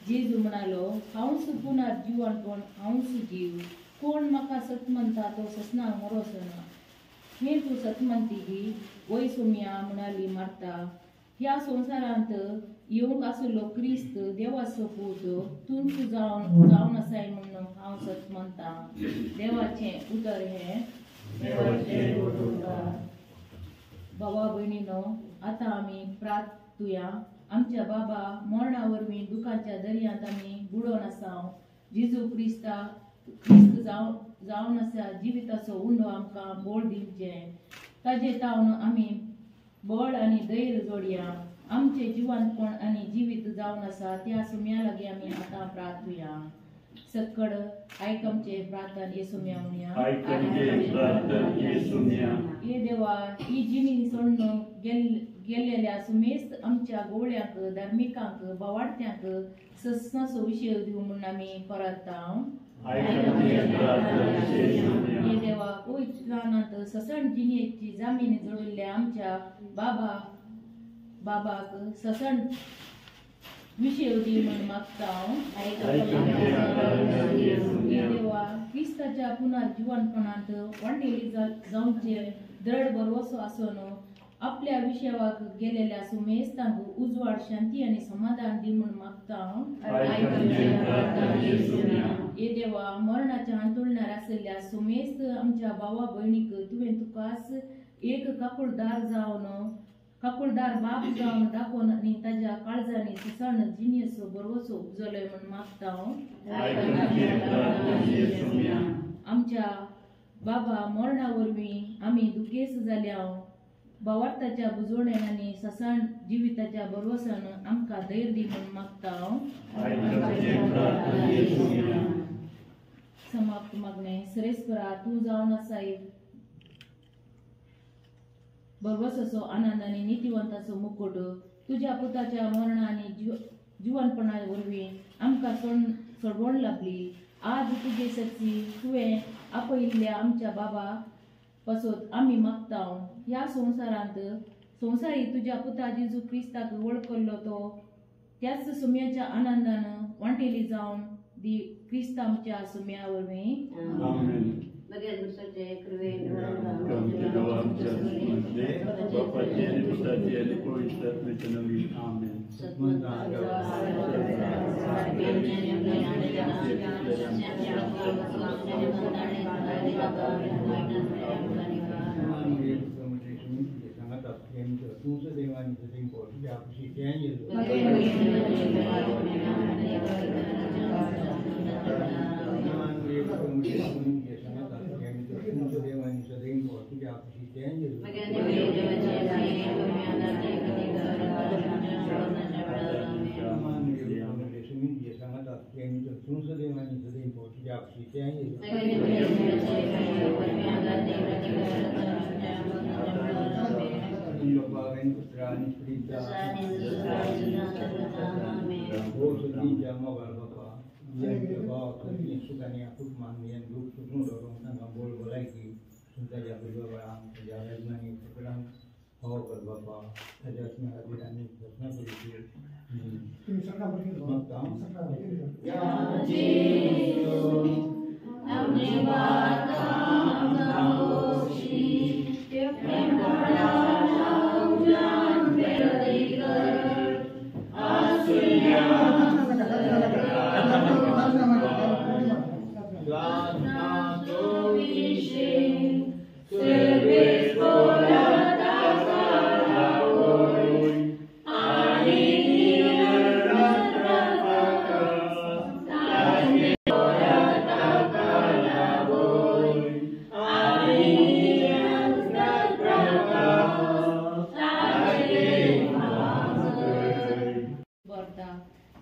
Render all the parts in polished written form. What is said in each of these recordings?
जेजू म्हणालो, हांवच पुनर्जीवनपण, हांवच जीव. कोण म्हाका सत म्हणटा तो ससनाक मरोसना. हे तू सत म्हणटी की, वय सोम्या म्हणाली मार्ता. ह्या संवसारांत येवंक आसलो क्रिस्त देवाचो पूत तूंच जावन आसाय म्हणून हांव सत म्हणटा. देवाचें उतर हें. भावा भयणीनो, आतां आमी प्रार्थुया. आमच्या बाबा मरणा वरवीं दुखाच्या दर्यांत आमी बुडोवन आसाव. जेजू क्रिस्त जावन आसा जिविताचो उंडो आमकां बोळ दिवचें. ताजे तावन आमी बळ आनी धैर्य जोडया. आमचे जिवंतपण आनी जिवीत जावन आसा त्या सुम्या लागीं आमी आतां प्रार्थुया. सक्कड आयक आमचे प्रार्थना येसुम्या म्हणया. ये देवा, ही जिणी सोडून गेलेल्या सुमेस्त आमच्या गोवळ्यांक, धार्मिकांक, बावार्थ्यांक ससनाचो विशय दिवं म्हणून आमी परतांव. ये देवा, पवित्रांत ससण जिणेची जामीन जोडिल्ल्या आमच्या बाबाक ससण विशय दी म्हणून मागतांव. ये देवा, क्रिस्ताच्या पुनर्जीवनपणांत वांटेली जावचे दृढ भरवसो आसून आपल्या विशयाक गेलेल्या सुमेस्तांक उजवाड, शांती आनी समाधान दी म्हणून मागतांव. ये देवा, मरणाच्या हांतुरण्यार आसलेल्या सुमेस्त आमच्या भावा भयणीक तुवें तुकाच एक काकुळदार बाप जावन दाखोवन आनी ताच्या काळजांनी ससण जिणेचो बरवसो उपजलोय म्हणून मागतांव. आमच्या बाबा मरणा वरवीं आमी दुखेस्त जाल्याव. भावार्थाच्या बुजवण्यान आनी ससण जिविताच्या बरवसान आमकां धैर्य दी म्हणून मागतांव. समाप्त मागणें. सरेस्परा, तूं जावन आसाय बरवसाचो आनंद आनी नितीवंताचो मुकुट. तुज्या पुताच्या मरणा आनी जिवनपणा वरवीं आमकां सोडवण लाभली. आज तुजे सच्ची तुवें आपयिल्ल्या आमच्या बाबा पासत आमी मागतांव. ह्या संवसारी तुज्या पुता जेजू क्रिस्ताक वळखलो तो त्याच सुम्याच्या आनंदान वांटेली जावन दी. क्रिस्त आमच्या सुम्या वरवीं.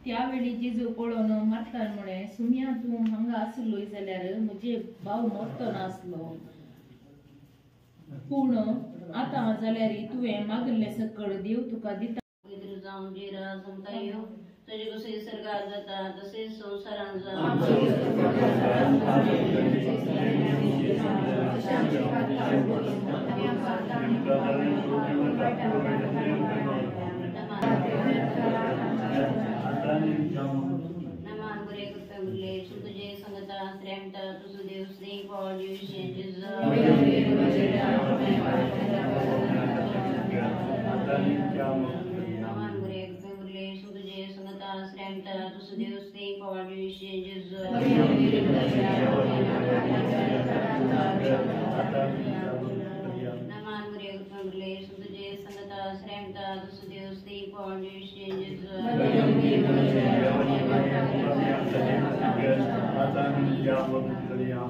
त्यावेळी जेजू पळोवन मारतान म्हणे, सुम्या तूं हांगा आसलोय जाल्यार म्हजे भाव मरतो नासलो. पूण आतां जाल्यार तुवें मागिल्लें सकट देव तुका दिता. जावन जे राज यो तुजे कशें सर्गार जाता तशेंच संवसारांत जाता. Sremta, tussen Deus tem pode os gentes. Naman Greg, Pemule, Sudje, Sangata, Sremta, tussen Deus tem pode os gentes. Naman Greg, Pemule, Sudje, Sangata, Sremta, tussen Deus tem pode os gentes.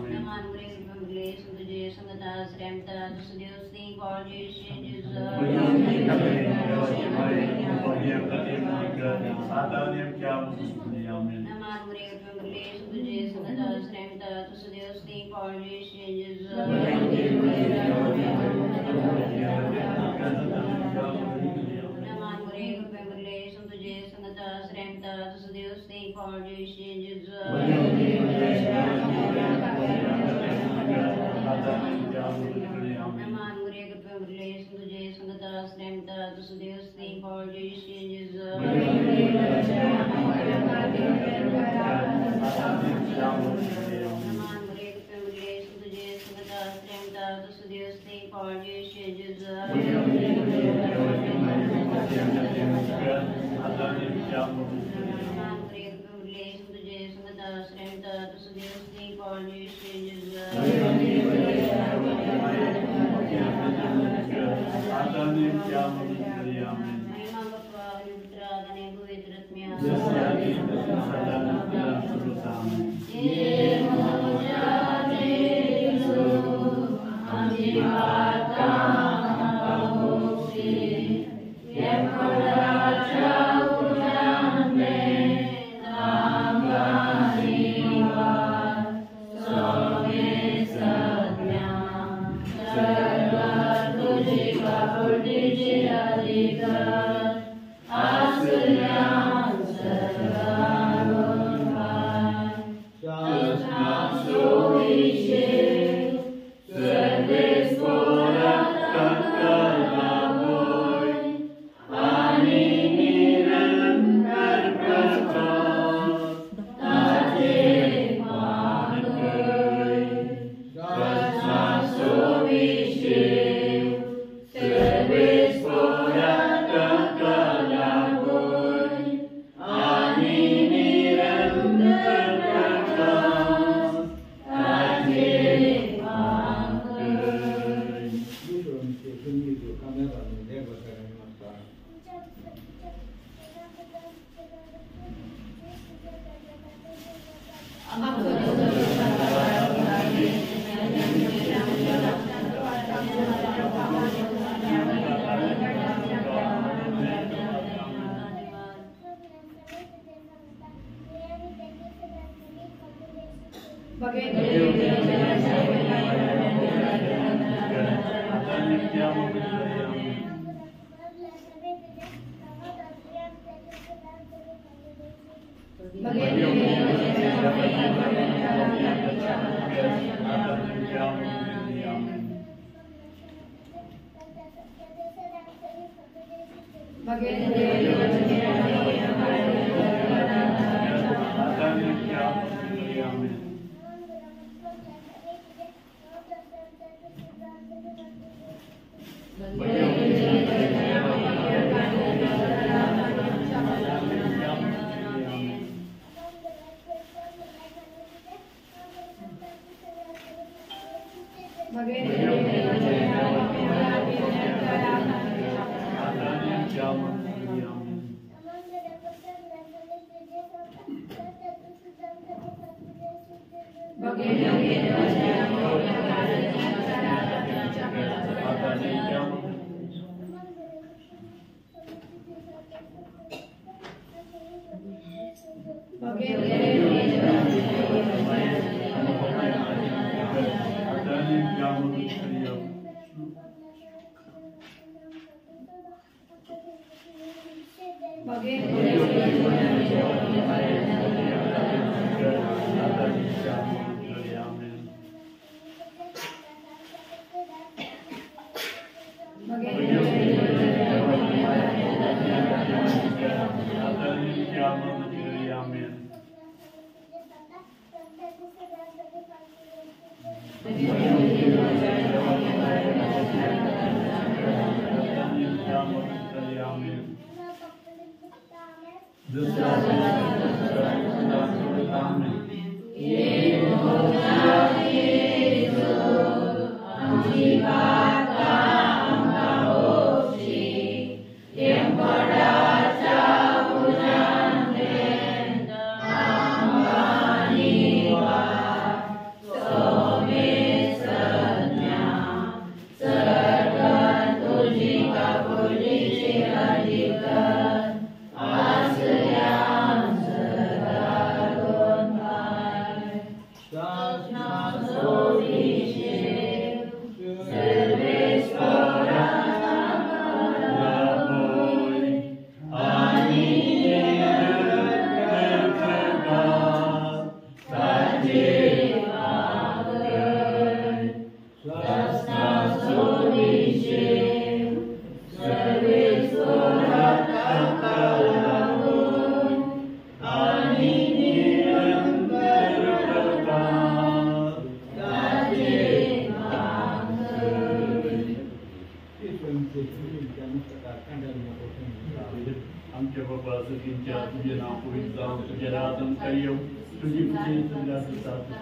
Naman Greg, Pemule, Sudje, Sangata, Sremta, tussen Deus tem pode os gentes. Naman Greg, Pemule, Sudje, Sangata, Sremta, tussen Deus tem pode os gentes. Naman Greg, Pemule, Sudje, Sangata, Sremta, tussen Deus tem pode os gentes. Naman Greg, Pemule, Sudje, Sangata, Sremta, tussen Deus tem pode os gentes. Naman Greg, Pemule, Sudje, Sangata, Sremta, tussen Deus tem pode os gentes. Naman Greg, Pemule, Sudje, Sangata, Sremta, tussen Deus tem pode os gentes. महिमा बप्पा विपुत्रा गणे पवित्रत्म्या आमच्या बाबा सगळ्यांच्या तुझे नाव पवित्र जावं तुझे राजन कार्य तुझी पूजे तुझ्या साथ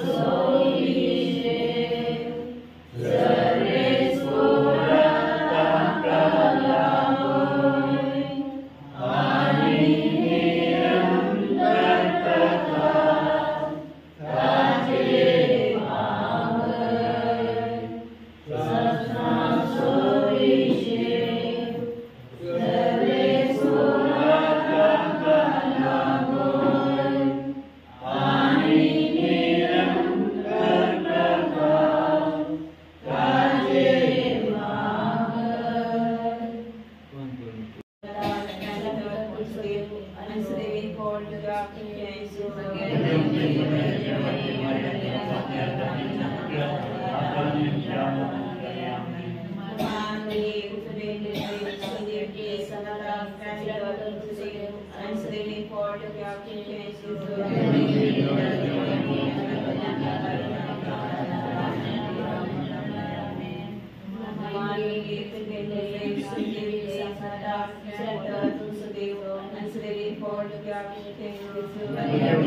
So Amen.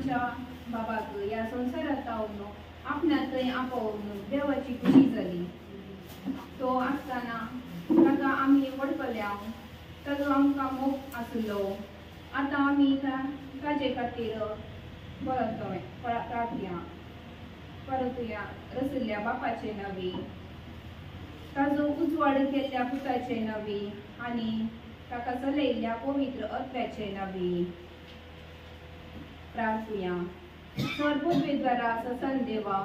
आमच्या बाबाक या संवसारात हांव आपणाक थंय आपोवन देवाची खुशी जाली. तो आसतना ताका आमी वळखल्या, ताजो आमकां मोग आसलो. आतां आमी ताजे खातीर परतुया रसल्या बापाचे नवी, ताजो उजवाड केल्ल्या पुताचे नवी आनी ताका चलयल्ल्या पवित्र आत्म्याचे नवी. प्रार्थुया. सर्वोद्वेगारा ससन देवा,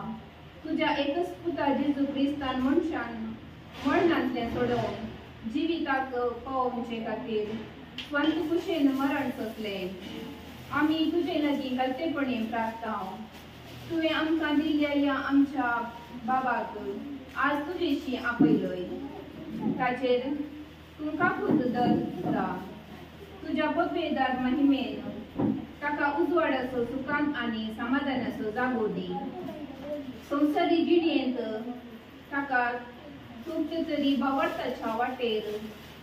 तुझ्या एकच पुता जेजू क्रिस्तान मरणांतले सोडोवन जिविताक पावोवचे खातीर स्वांत कुशेन मरण सोंसले. आमी तुजे लागीं घालतेपणी प्रार्थाव. तुवें आमकां दिल्ल्या या आमच्या बाबाक आज तुजेशी आपयलय. ताचेर तुमकां खुद दर तुज्या पदवेदार महिमेन ताका उजवाडाचो सुखान आनी समाधानाचो जागो दी. संवसारी जिणेंत ताका तुमचे तरी बावडताच्या वाटेर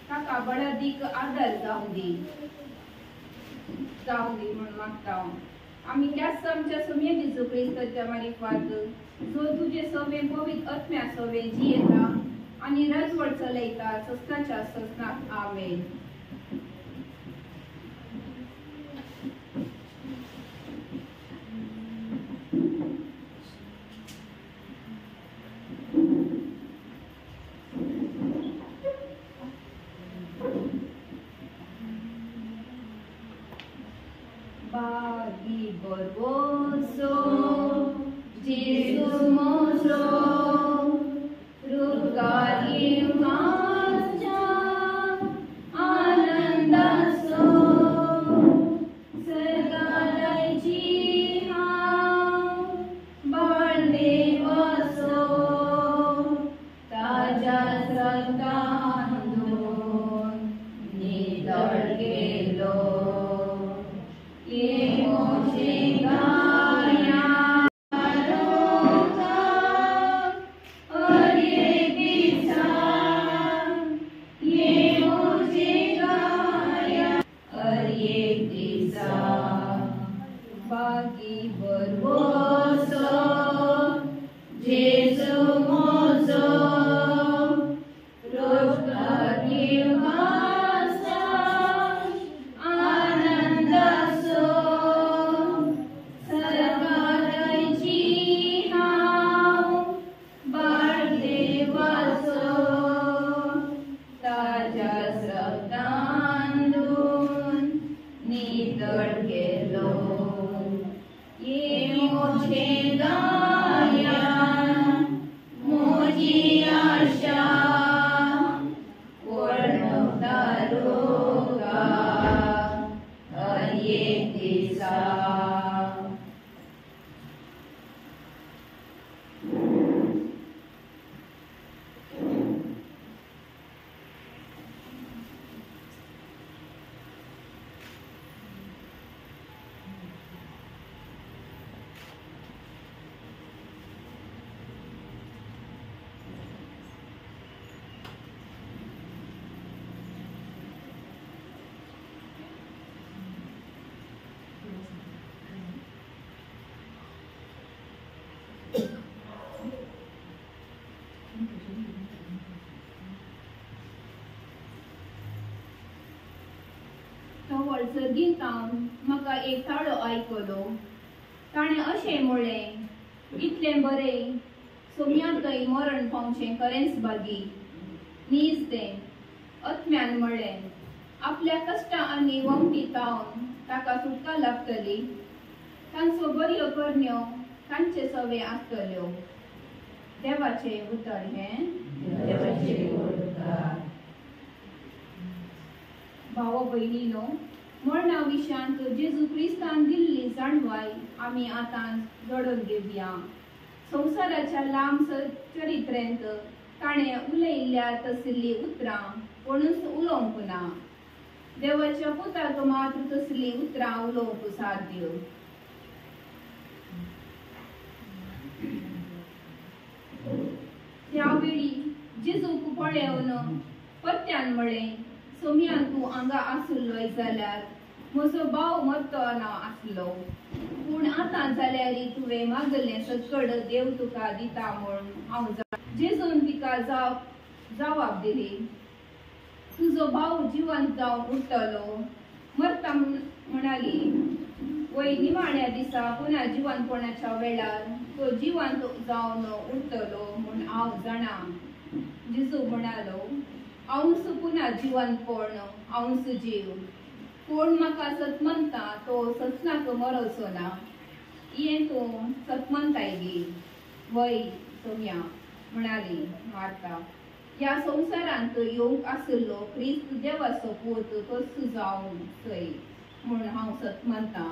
ताका बळादीक आदार जावं दी म्हणून मागता. आमी त्याच आमच्या सोम्य जेजू क्रिस्ताच्या मार्फत जो तुजे सवे पवित्र आत्म्या सवे जियेता आनी राजवट चलयता सस्ताच्या सस्नाक. आमेन. Bagi berboso Yesus mozo Rukari masja Anandaso Segala jihau Bardewaso Taja sertandun Nidar gelo Bagi berboso Jesu mozo Rukari masa Anandaso Segala jihau Bardewaso Taja sertandun Nidar gelo ये मुझे गाया मुझी आशा पूर्ण करूंगा और ये दिशा. तो वळसरगीर जावन म्हाका एक थाळो आयकलो. ताणें अशें म्हणलें, इतलें बरें सोम्याकय मरण पावचें खरेंच बागी. नीज तें आत्म्यान म्हणलें, आपल्या कश्टां आनी वंगडी तावन ताका सुटका लाभतली. तांचो बऱ्यो करण्यो तांचे सवे आसतल्यो. देवाचें उतर हें. भाव भयणीनो, मरणा विशांत जेजू क्रिस्तान दिल्ली जाणवाय आमी आतां घडोवन घेवया. संवसाराच्या लांब चरित्रेंत ताणें उलयल्ल्या तसली उतरां कोणूच उलोवंक ना. देवाच्या पुताक मात्र तसली उतरां उलोवंक साध्य. त्या वेळी जेजूक पळोवन परत्यान म्हळें, सोम्यान तूं हांगा आसलोय जाल्यार म्हजो भाव मरतो ना आसलो. पूण पूण आतां जाल्यार तुवें मागलें सकड देव तुका दिता म्हूण हांव जेजून तिका जबाब दिली, तुजो भाव जिवंत जावन उरतलो. मर्ता म्हणाली, वय निमाण्या दिसा पुन्हा जिवंतपणाच्या वेळार तो जिवंत जावन उरतलो म्हूण हांव जाणा. जेजू म्हणालो, हांवूच पुन्हा जिवंतपण, हांवूच जीव. कोण म्हाका सत म्हणटा तो सतनाक मरोचो ना. इयें तूं सत म्हणटाय गे. वय सोम्या म्हणाली मार्ता, ह्या संवसारांत येवंक आसलो क्रिस्त देवाचो पूत तोच जावन थंय म्हूण हांव सत म्हणटा.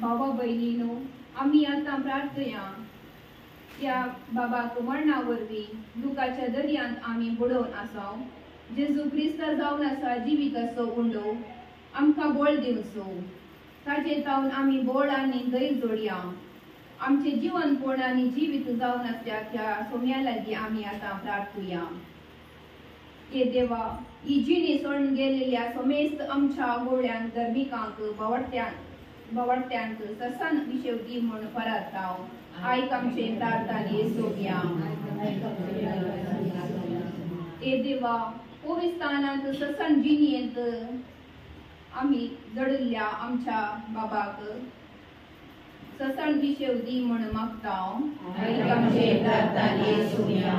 भावा बहिणीनो, आम्ही आता प्रार्थया त्या बाबाक मरणा वरवीं दुखाच्या दर्यांत आम्ही बुडोवन आसाव. जेजू क्रिस्ता जावन आसा जिवीत असो उंडो आमकां बोळ दिवचो. ताचे तावन आमी बोळ आनी धैर्य जोडया. आमचे जिवनपण आनी जिवीत जावन आसल्या त्या सोम्या लागीं आमी आतां प्रार्थुया. हे देवा, ही जिणी सोडून गेलेल्या सोमेस्त आमच्या गोळ्यांक धर्मिकांक बावडट्यांक ससान विशेवती म्हूण फराताव. आयक आमचे प्रार्थना येसोव्या. हे देवा, पवित्रांत ससन जिणेंत आमी जडल्या आमच्या बाबाक ससन विशेवती म्हूण मागताव. आयक आमचे प्रार्थना येसोव्या.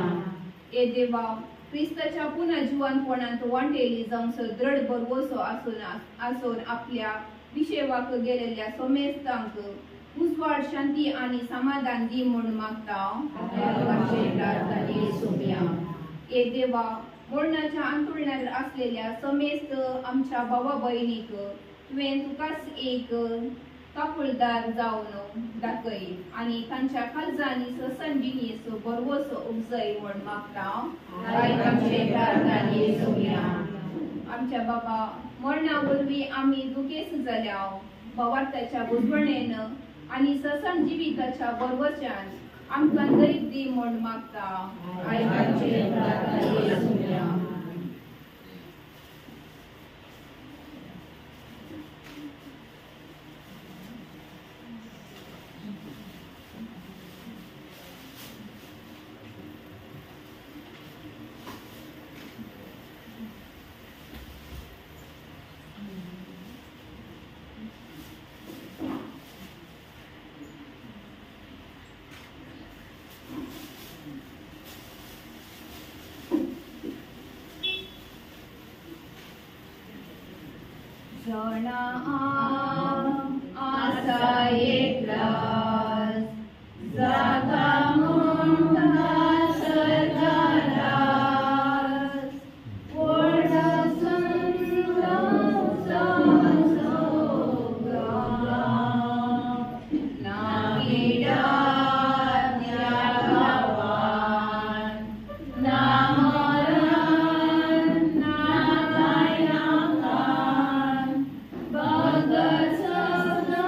हे देवा, क्रिस्ताच्या पुन्हा जिवंतपणांत वांटेली जावंसर दृढ बरवसो आसून आपल्या विशेवाक गेलेल्या सोमेस्तांक उजवाड शांती आणि समाधान दी म्हूण मागताव. हे देवा, मरणाच्या अंतरुणार असलेल्या समेस्त आमच्या भावा बहिणीक तुवें तुकाच एक काकुळदार जावन दाखय आणि तांच्या काळजांनी ससन जिणेचो बरवसो उपजय म्हूण मागताव. आमच्या बाबा, मरणा वरवीं आमी दुखेस जाल्याव भावार्थाच्या बुजवणेन आणि ससन जिविताच्या बरवच्यान आमकां धैर्य दी म्हूण मागता. जणा आसा एकलाच जागा मुंडा सरकारास व्हडा संतांचा सोगा नागिडा त्या गांवान ना मरण ना कांय नाका. भगत सपना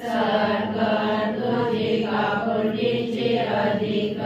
सर्ग तुझी कापुर्जीचे अधिक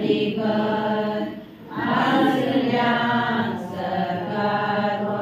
अधिक आसल्या सरकार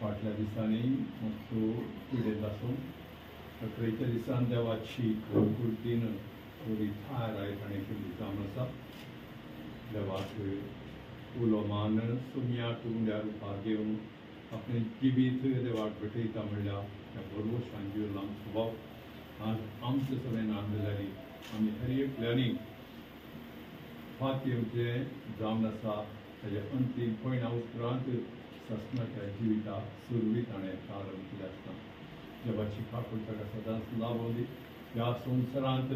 फाटल्या दिसांनी मातसो पिडेत आसूं अकरेच्या दिसान देवाची कृतीन थोडी थार आयताणी केल्ली जावन आसा देवाक उलो मान सुम्याक उंड्या रुपार घेवन आपलें जिवीत देवाक भेटयता म्हणल्यार त्या बरोबर सांजे आमचो स्वभाव आज आमचे सगळे नांद जाली आमी हर एकल्यांनी फात येवचें जावन आसा ताजे अंतीम पयल्या उपरांत ससनाच्या जिविता सुरवीत ताणें प्रारंभ केले आसता देवाची खाकूळ ताका सदांच लाभूं दी ह्या संवसारांत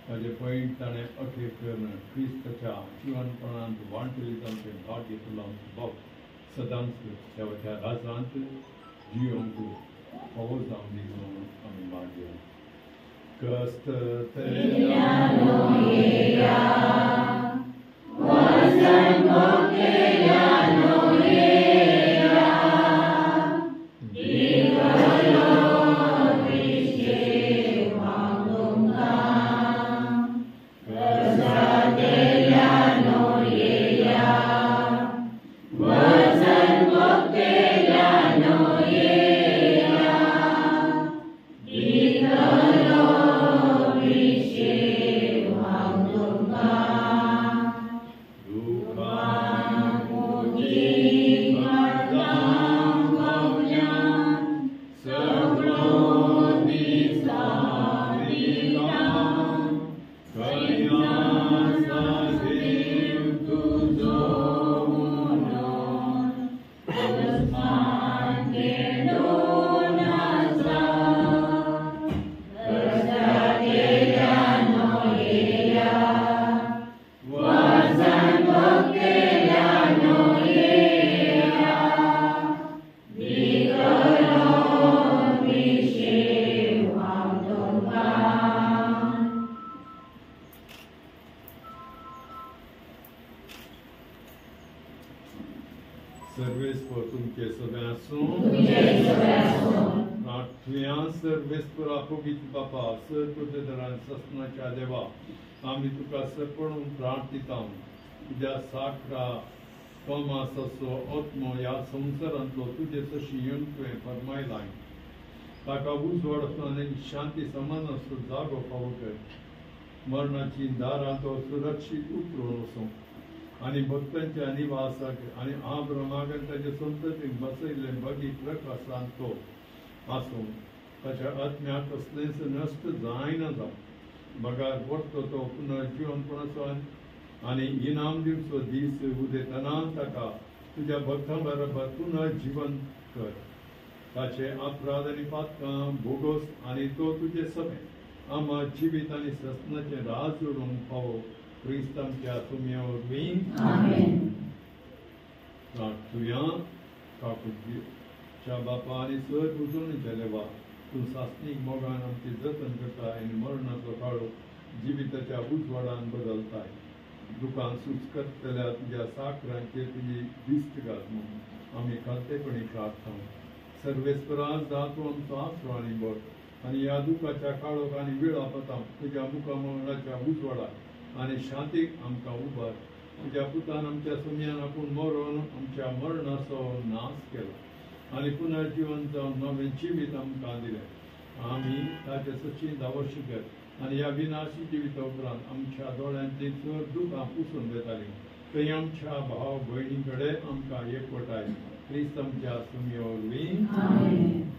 ताजे पयलीं ताणें अखेर करून क्रिस्ताच्या जिवनपणांत वांटली जावचें भाग्य तुला भाव सदांच देवाच्या राजांत जियोंक फावो जावन दी म्हणून आमी मागया कस्त सर्वेस्पर तुमचे सगळे आसूं प्रार्थुया सर्वेस्पर आपोगीत बापा सर्वोदरान सस्नाच्या देवा आमी तुका सर्पणून प्रार्थिता तुझ्या साखरा तोमासाचो आत्मो ह्या संवसारांतलो तुजे तशी येवन तुवें फरमायलाय ताका उजवाड आनी शांती समानाचो जागो फावो कर मरणाची दारां तो सुरक्षीत उतरून वचूं आनी भक्तांच्या निवासाक आनी आब्रमाक ताचे संततीक बसयल्ले बगी प्रकाशांत तो आसूं ताच्या आत्म्याक कसलेंच नश्ट जायना जावं बगार वरतो तो पुनर्जीवनपणाचो आनी इनाम दिवचो दीस उदेतना ताका तुज्या भक्तां बरोबर पुनर्जीवन कर ताचे अपराध आनी पातकां भोगोस आनी तो तुजे समेत आमा जिवीत आनी सस्नाचे राज जोडूंक फावो क्रिस्तांच्या तुमया वरवीं प्रार्थुया काकुच्या बापा आनी सर उजवणीच्या देवा तूं सासणीक मोगान आमची जतन करता आनी मरणाचो काळो जिविताच्या उजवाडान बदलताय दुकान सुचकतल्या तुज्या साखरांचेर तुजी दिश्ट घाल म्हणून आमी खालतेपणी प्रार्थना सर्वेस्परान जातूं आमचो आसरो आनी बळ आनी ह्या दुखाच्या काळोख आनी वेळापतां तुज्या मुखामंगळाच्या उजवाडाक आनी शांतीक आमकां उबार तुज्या पुतान आमच्या सुमयान आपूण मरून आमच्या मरणाचो नाश केलो आनी पुनर्जीवन जावन नवें जिवीत आमकां दिलें आमी ताचे सची दावशिकर आनी ह्या विनाशी जिविता उपरांत आमच्या दोळ्यांतली चड दुखां पुसून वेतालीं थंय आमच्या भाव भयणी कडेन आमकां एकवटाय क्रिस्त आमच्या सुमये वरवीं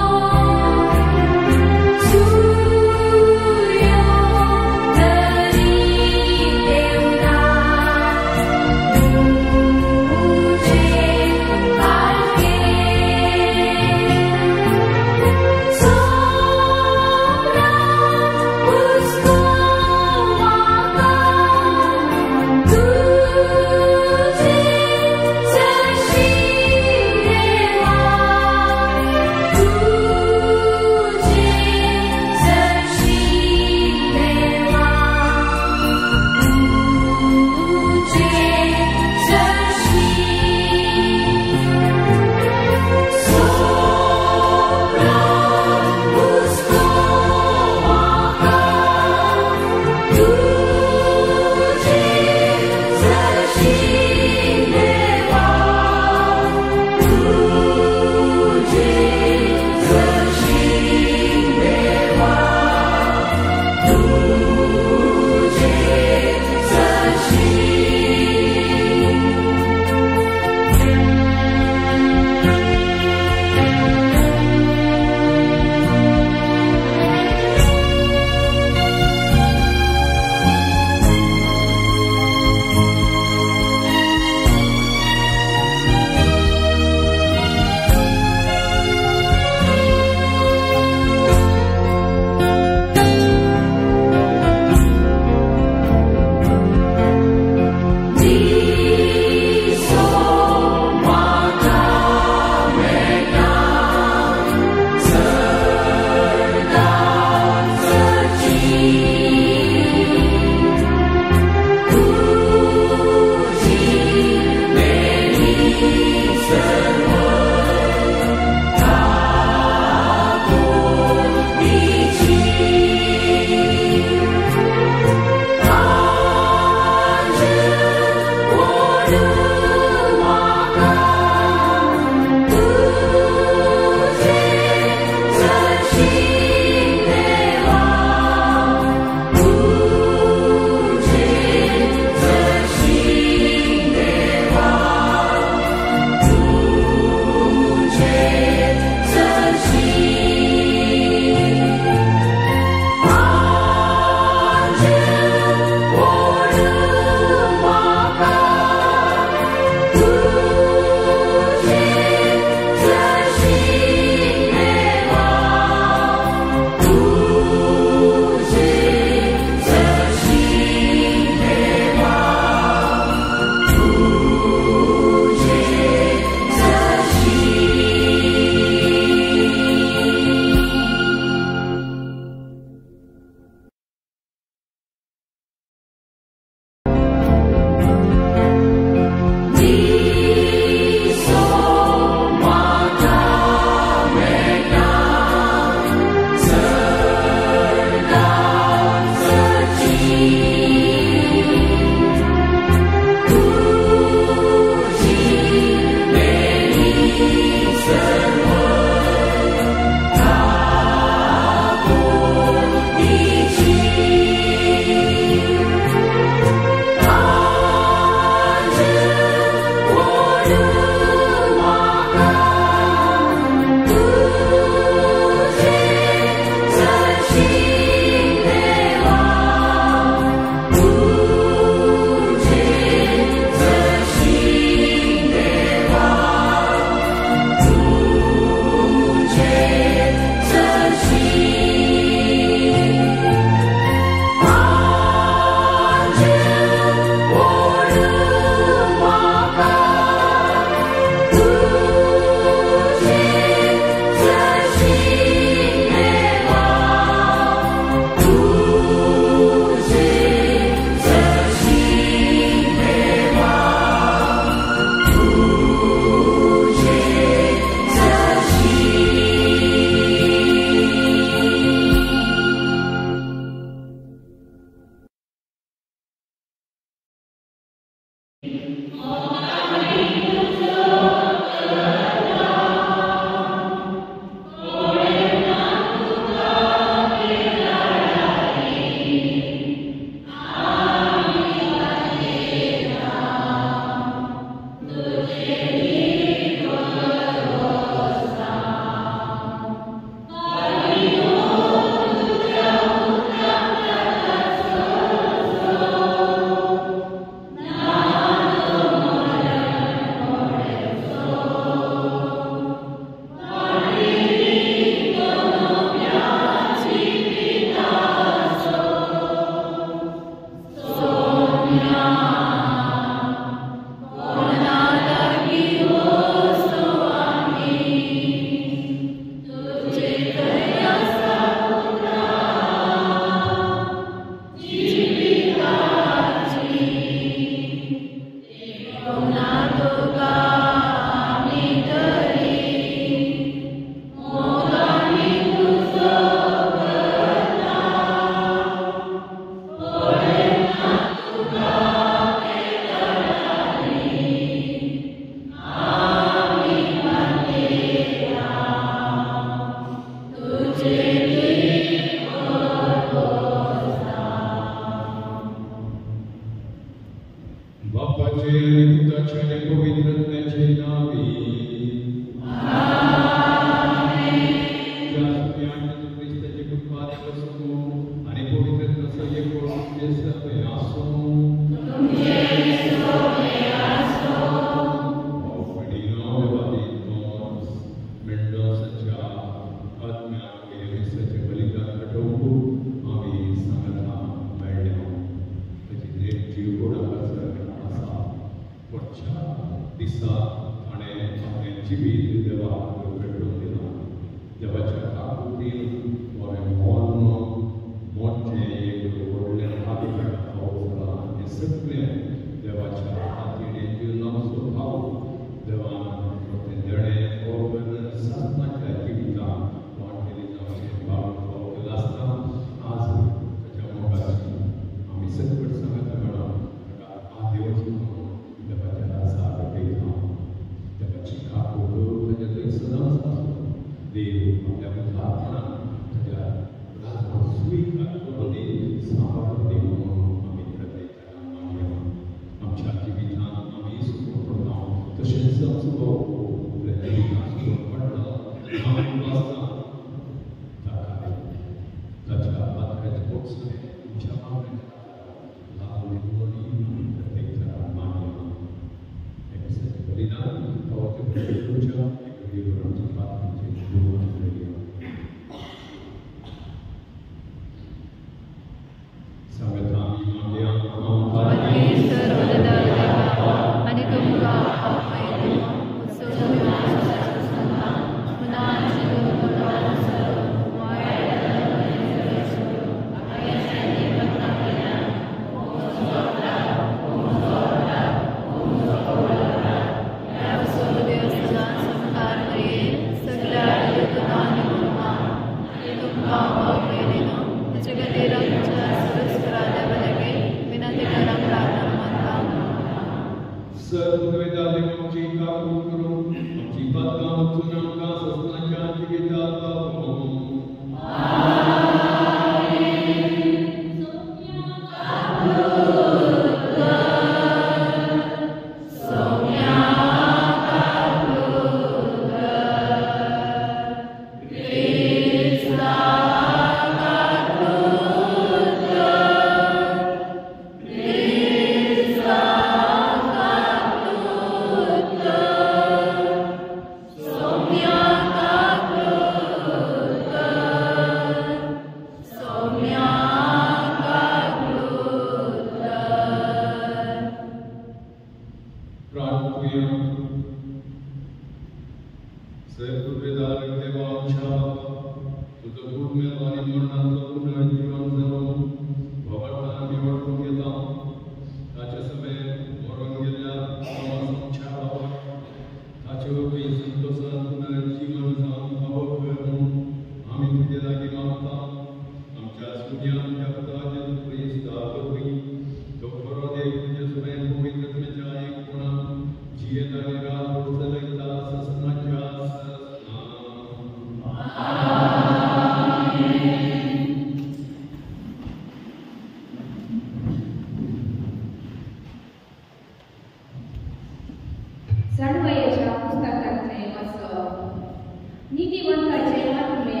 नीतिवंताचे आत्मे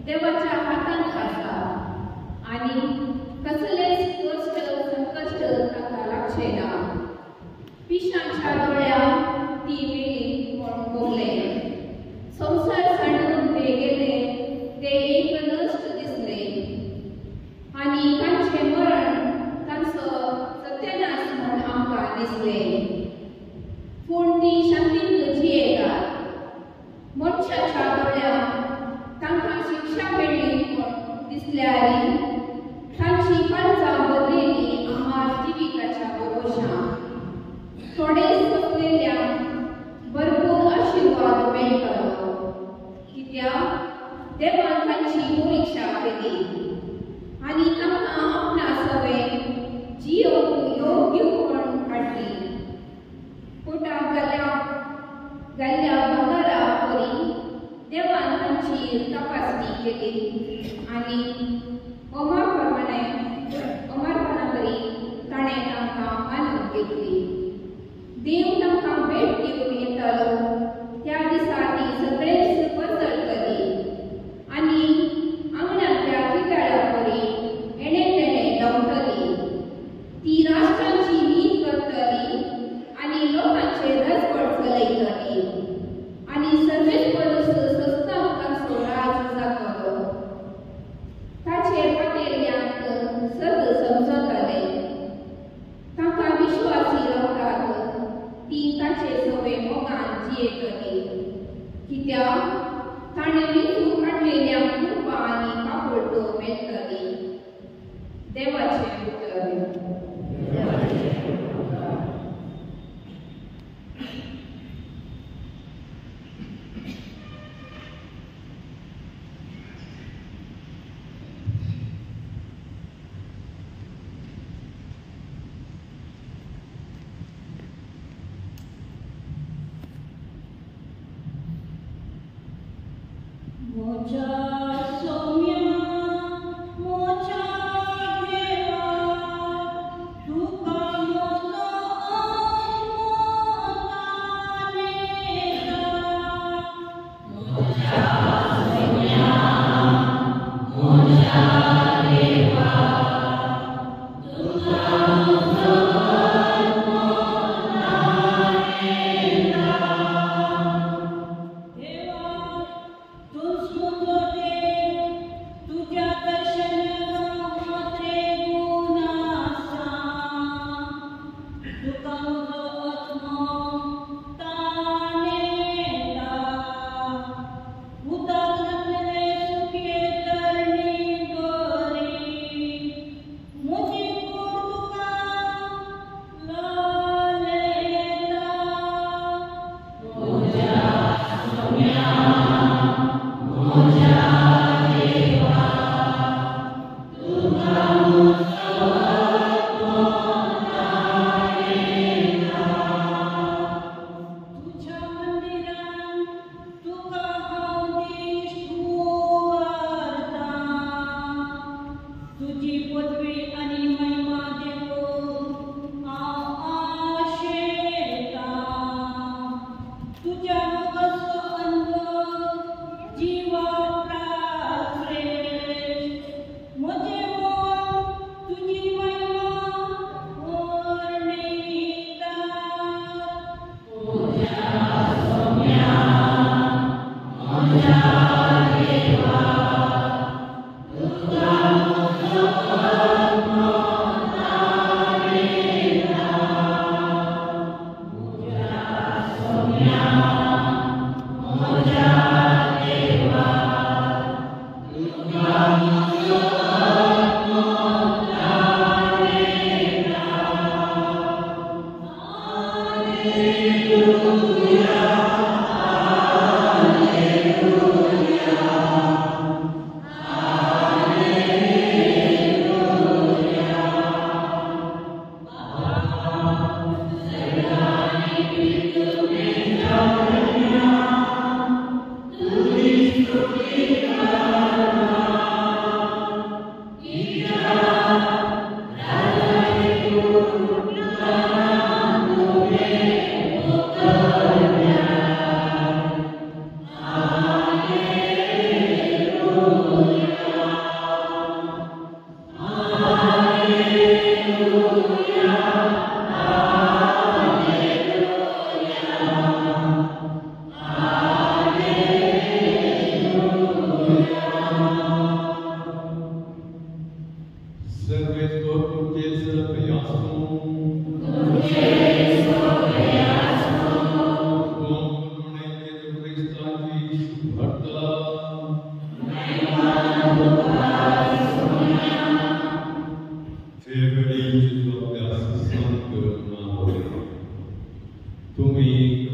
देवाच्या हातांत आसा आनी कसलेच कष्ट संकश्ट ताका लागचेना. पिशाच्या दोळ्यांक ती वेळी म्हूण भोगले. संवसार सांडून ते गेले ते एक नश्ट दिसले आनी तांचे मरण तांचो सत्यानाश म्हूण आमकां दिसले. पूण ती शांतीन जियेतात. मनशाच्या दोळ्यांक तांकां शिक्षा मेळ्ळी म्हूण दिसल्यारी तांची काळजां बदलेली आम्हा जिविकाच्या भरोशान. थोडे सोंसलेल्यांक भरपूर आशिर्वाद मेळटलो कित्याक देवान तांची परिक्षा केली आनी तांकां आपणा सवे जियोंक योग्य म्हूण हाडली. पोटाक घाल्ल्या भांगारा परी देवान तांची तपासणी केली आनी अमरपणा करी ताणें तांकां मानून घेतली. देव तांकां भेट दिवून येतालो त्या दिसा ती सगळेच पसळटली आनी आंगणांतल्या किटाळा परी एणे तेणे धांवतली. ती राष्ट्रांची नीत करतली आनी लोकांचे रजवट चलयतली आनी सर्वेच परस सस्तांव तांचो राज जातलो. ताचे पातेल्यांक सत समजतले. तांकां विश्वासी रावतात ती ताचे सवे मोगान जियेतली कित्याक ताणें वेंचून हाडलेल्या कृपा आनी कापडटो मेळटली. देवाचें उतर.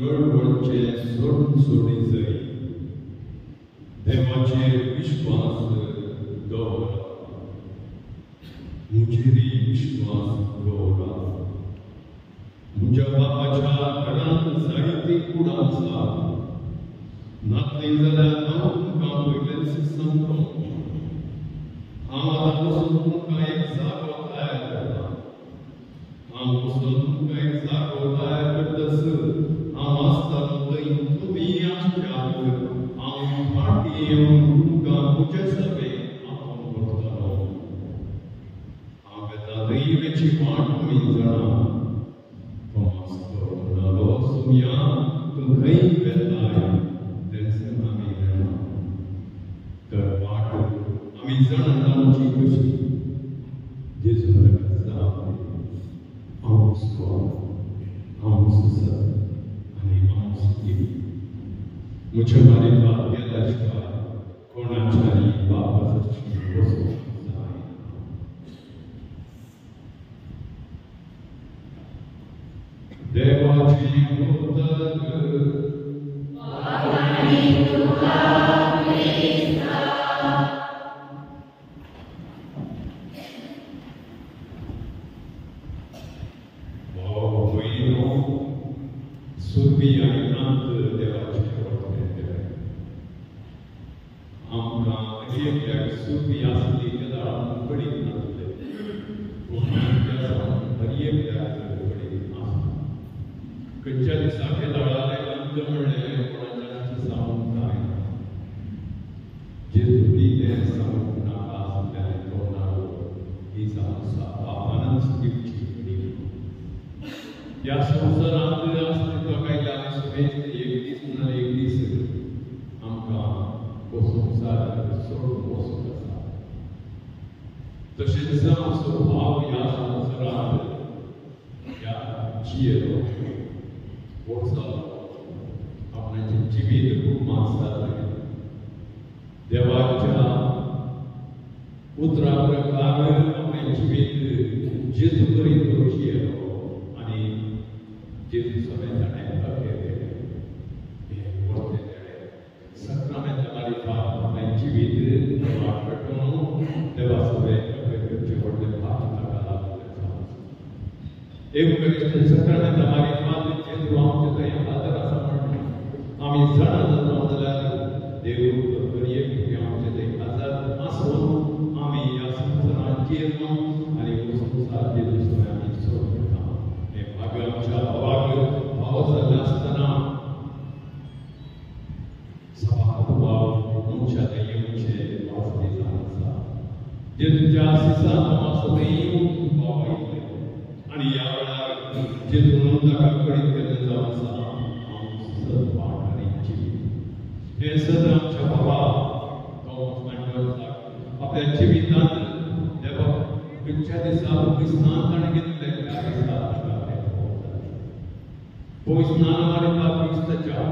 गडबडचे सोडून सोडी जाई देवाचेर विश्वास दवरा मुजेरी विश्वास दवरा म्हज्या बापाच्या घरांत जायती कुडां आसात नातली जाल्यार हांव तुमकां पयलेंच सांगता हांव आतां वचून तुमकां एक जागो तयार करतां हांव वचून तुमकां एक जागो तयार करतस हांव आसतलों थंय तुमी आसच्यात हांव फाटीं येवन तुमकां म्हजे सभेक आपोवन व्हरतलों हांव येता थंय वेची वाट तुमी जाणा तोमास म्हणलो सुमया तूं खंय वेताय तेंच आमी जाणा तर वाट आमी जाणा जावची कशी जेजू ताका हांव स्कॉल हांव सुसर आनी हांव सुखी म्हज्या मारिफात गेल्या शिवाय कोणाच्याय बापाची वस्तू जायना देवाची उदक सुरभी आणि प्रांत देवाचे वरते आमकां एकट्याक सुरभी आसली त्या दाळान कडी नासले हरी एकट्याक कडी आसता खंयच्या दिसा हे दाळाले अंत म्हणलें कोणाच्याच सांगूंक जाय जेजू तें सांगूंक नाका आसल्यान तो नालो ही जावन पापानच दिवची कडी ह्या संवसारांत अस्तित्व कायल्या समेत एक दीस ना एक दीस आमकां हो संवसार सोडून वचूंक आसा तशेंच आमचो भाव ह्या संवसारांत ह्या जियेलो व्हड जालो आपणाचें जिवीत खूब मास जालें देवाच्या उतरा प्रकार आपणें जिवीत जेजू करीत जियेलो आनी जेजू समेत ताणें केलें हें व्हडलें तेणें सक्रामेंता मारिफात आपणें जिवीत देवाक पेटोवन देवा समेत करचें व्हडलें भाग ताका लागलें एवकरिस्तीन सक्रामेंता मारिफात जेजू आमचे थंय हाजीर आसा म्हणून आमी जाणा जाता जाल्यार देव करयेक तुमी आमचे थंय हाजीर आसून आमी ह्या संवसारांत जियेलो आनी हो संवसार जेजू समेत आमी सोडून वता हें भाग्य आमच्या भावाक भाव जाल्ले आसतना सभाक भाव आमच्या थंय येवचे वास्ते जावन आसा जेजूच्या आशिसांत आमचो थंय येवन भाव आयिल्ले आनी ह्या वेळार जेजून ताका कळीत केल्लें जावन आसा हांव सत वाट आनी जिवीत हें सत आमच्या भावाक आपल्या जिवितांत देवा खंयच्या दिसा स्नान ताणें घेतलें त्या दिसा स्नान मारिता क्रिस्ताच्या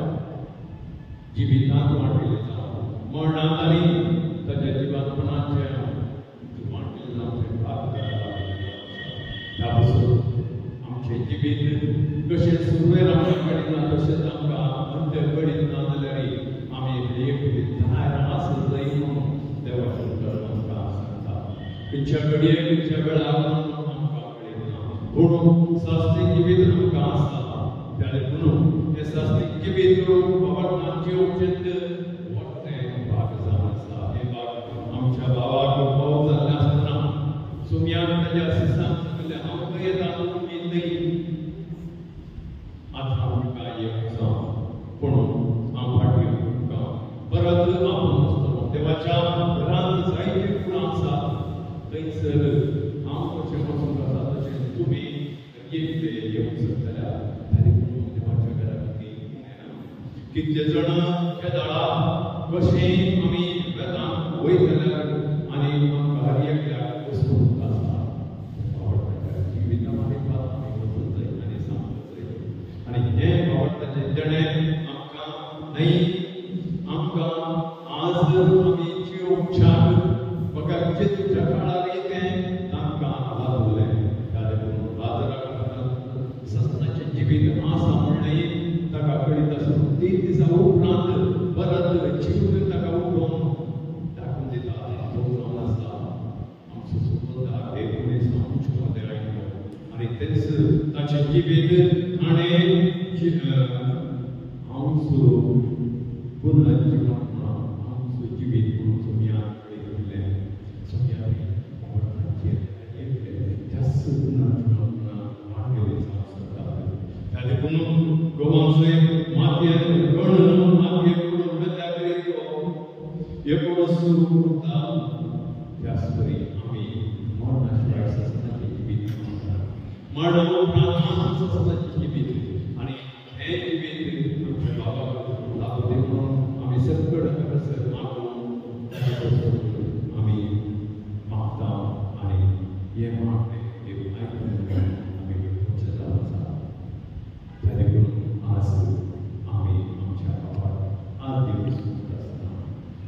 जिवितांत वांटिल्लें जावन मरणांत आनी ताच्या जिवात्मनाचे वांटिल्लें आमचें भाग ह्या पासून आमचें जिवीत कशें सुरवेर आमच्या कडेन ना तशेंच आमकां अंत्य कडेन ना जाल्यारय आमी एक धार आसत जाय म्हणून देवाचें उतर आमकां सांगता खंयच्या घडये खंयच्या वेळार आमकां कळना पूण सास्तीक जिवीत आमकां आसा त्याले म्हणून हे सास्तीक जिवीत बाबाक जेवचें व्हडलें भाग जावन आसा हे भाग आमच्या भावाक भाव जाल्ले आसतना सुमयान ताच्या आशिसांत सांगलें हांव खंय येता तुमी थंय आतां आमकां येवचो पूण हांव फाटीं तुमकां परत आपोवन वचतलों देवाच्या घरांत जायतीं कुडां आसात थंयसर हांव कशें वचूंक आसा तशें तुमी एकटे येवंक जाल्यार देवाच्या घरांत कितले जाण हे दाळा कशें आमी वेतांत वयतल्यार आनी आमकां एकट्याक वचूंक आसा जिविता मारिफात आमी वचूंक जाय आनी सांगूंक जाय आनी हें आवडटाचें तेणें आमकां न्हय आमकां आज आमी जिवच्याक फकत जेजूच्या काळार तें तांकां लागलें जाल्यार लाजराक सस्ताचें जिवीत आसा म्हणलें ताका जिबीत आणि आमचो पुन्हा जिवन आमचो जिबीत म्हणून सोम्या केले सोम्या मोठ्याचे जास्त मागेले जाता म्हणून गोमांसोय मातये गण मातये करून बदला करीतो एकूणच सुरुता त्याचपरी आम्ही मरणाच्या सस्ताची जिबीत मरण प्रार्थना सस्ताची जिबीत आणि हे जिबीत बाबा लागू दे म्हणून आम्ही सगळं कसं मागून आम्ही मागता आणि हे मागणे हे ऐकून आम्ही पुढच्या जाता तरी पण आज आम्ही आमच्या गावात आज दिवस असताना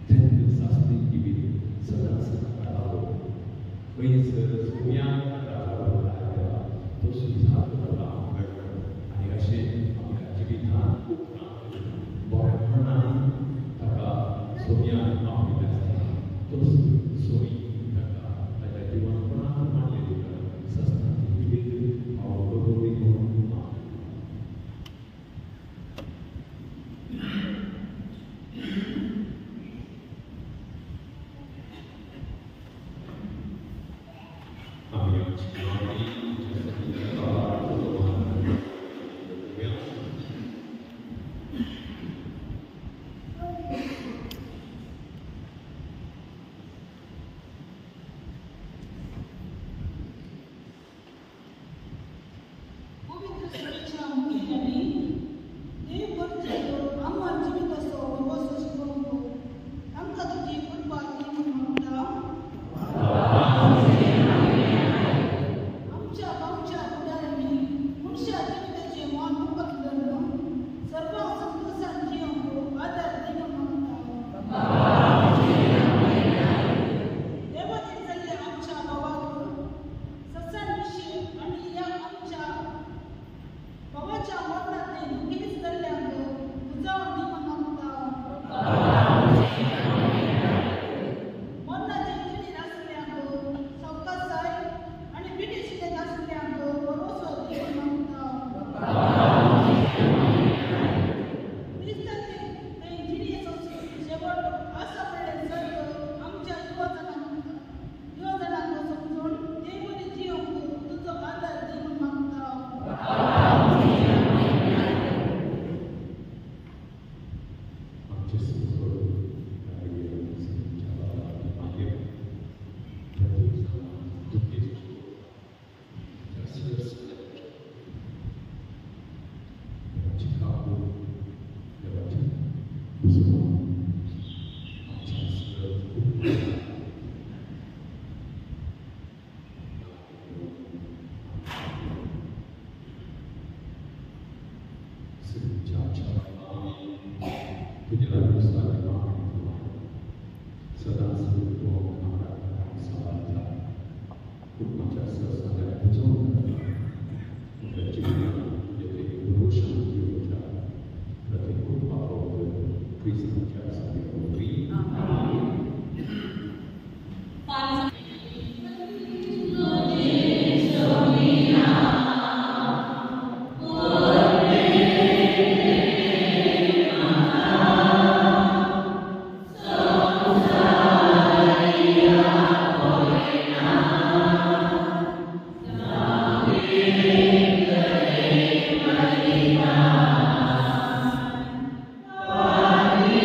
त्यांनी शास्त्री जिबीत सदा सदा काढावं पैस सोम्या तो सुद्धा आणि असे आमच्या जिबीतात बऱ्यापणाने ताका सोम्या आपली तो सोयी ताका ताच्या जीवनपणान मांडलेली सस्ताची जिबीत बरोबरी करून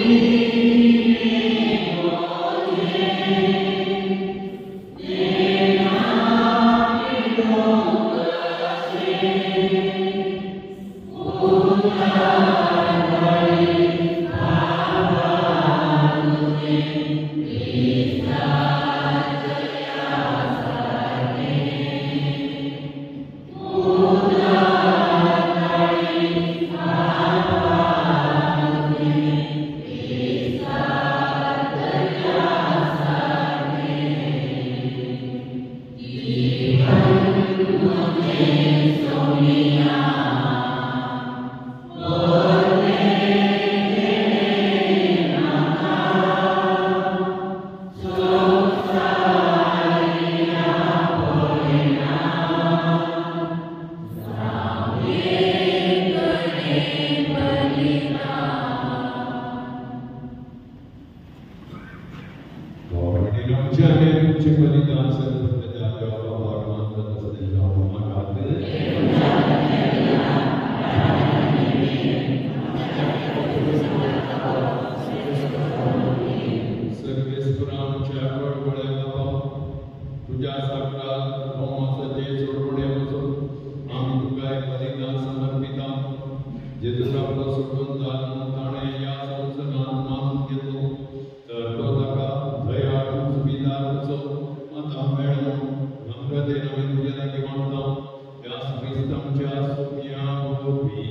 Amen. सोडून जाऊन ताणे या संसारात मानून घेतो तर तो ताका दयाळू सुविधाचो आता मेळो नम्रते नवीन तुझ्या किमान जाऊन त्या ख्रिस्तांच्या सोम्या उभी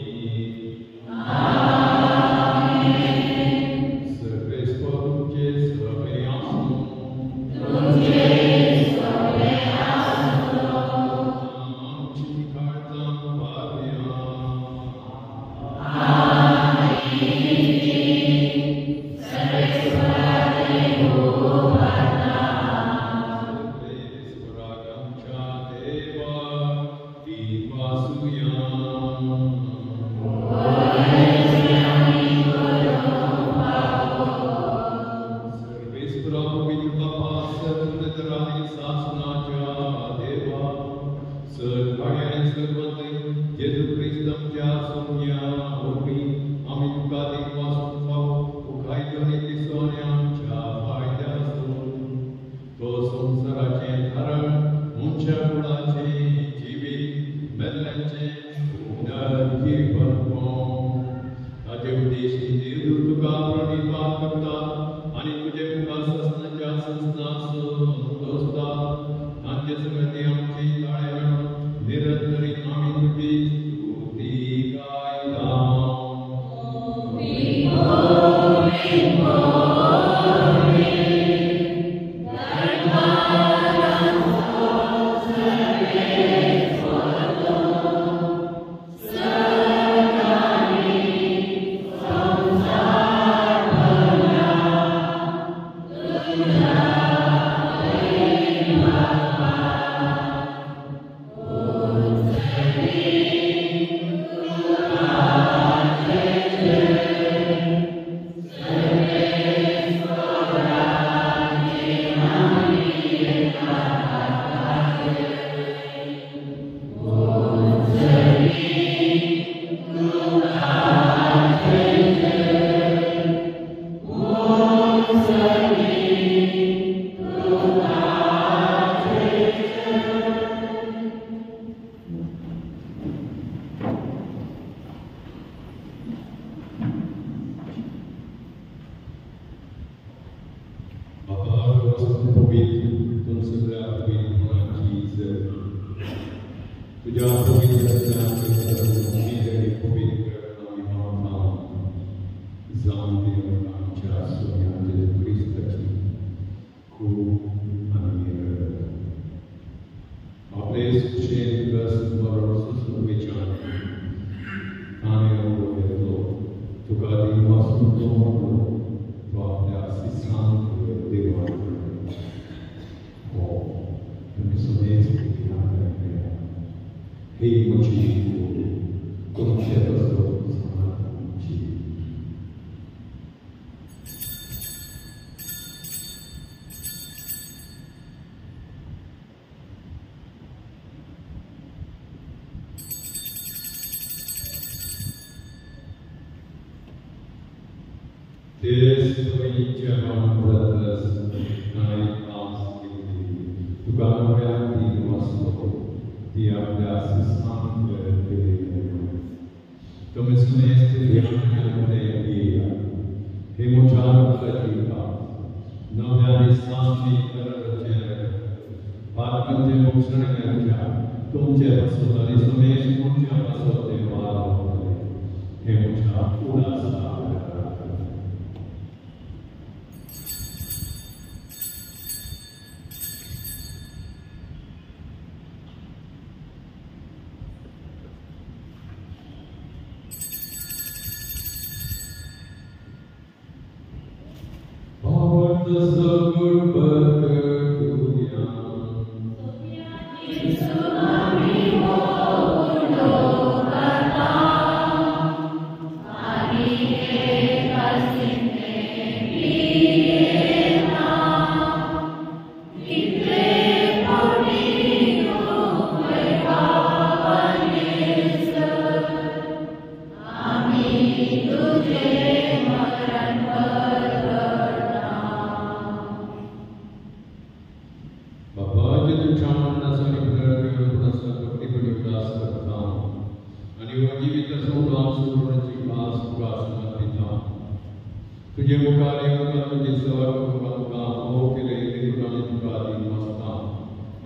तुझे मुखार येऊन तुझे सेवा करूंगा तुका हो केले देखून तुका आधी मस्ता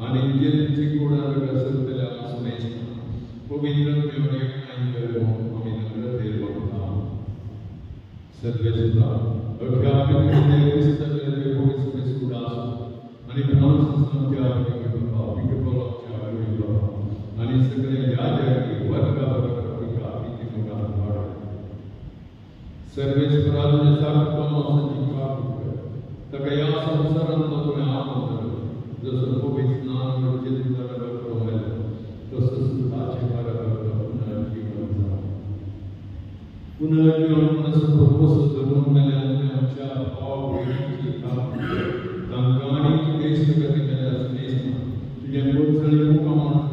आणि तुझे गुण सगळ्या सुनेश पवित्र मेवणे आणि आम्ही नम्र देव बघता सर्वेश्वरा अख्या पृथ्वीचे क्रिस्ताचे पोलीस क्रिस्तास आणि माणूस संख्या आणि सगळे या जगाची वर्गावर पिका किती मोठा वाढ सर्वेश्वराने सार्वभौमाची काळ तकया संसारात तुम्ही आनंद जसं पवित्र स्नान म्हणजे तुझा रक्त तसं सुखाचे भारत पुनर्जीवन मनस्परोस धरून आमच्या भाववेळीची तांकाणी देश गती स्नेह तुझ्या मोजळी मुकामान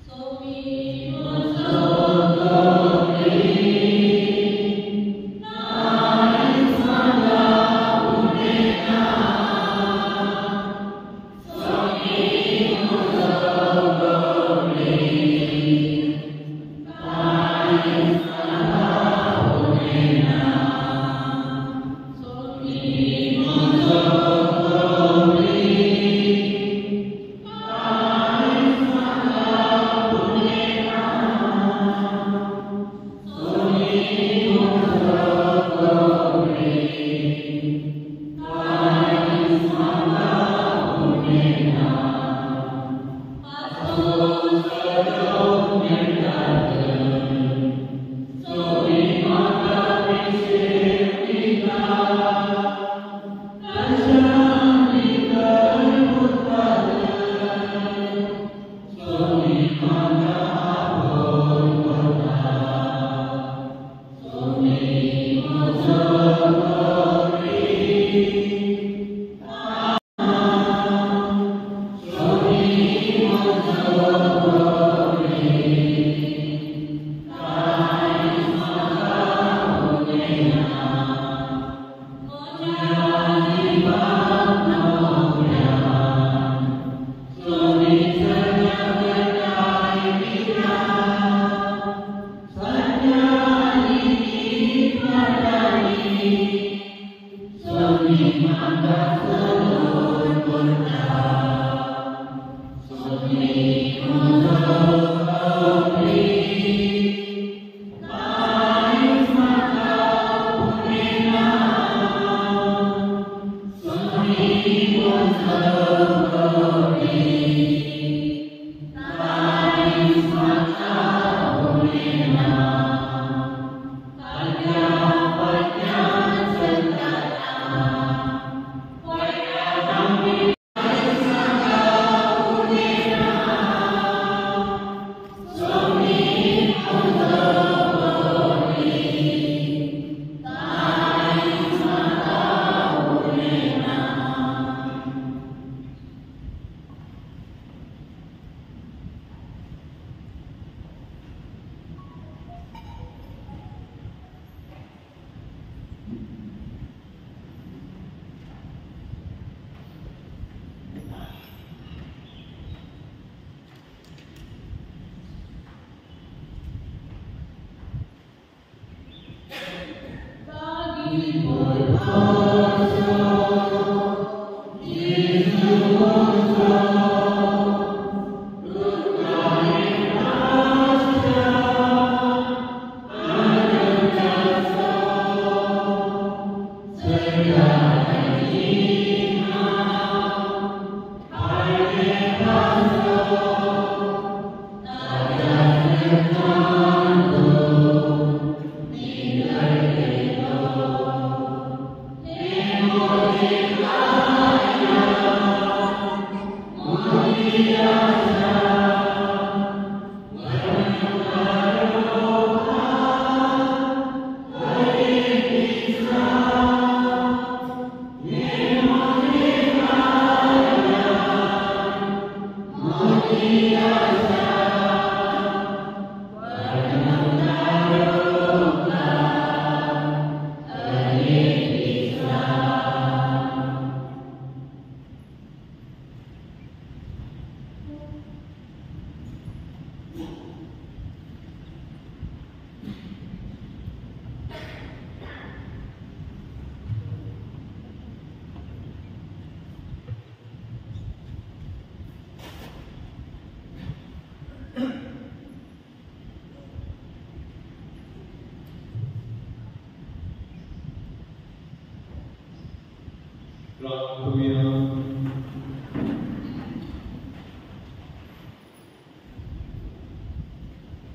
So we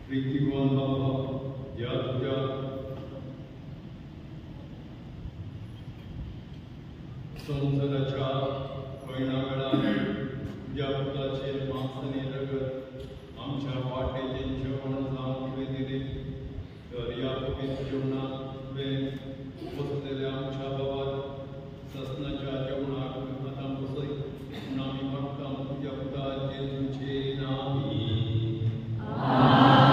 प्रीतिवान बाबा या तुझ्या संसाराच्या परिणामाने तुझ्या पुत्राचे मांसने रगत आमच्या वाटेचे जेवण जाऊन दिले तर या पवित्र जेवणात बसलेल्या आमच्या बाबात ससनाच्या जेवणात आता बसई नामी मागता तुझ्या पुत्राचे तुझे नामी आज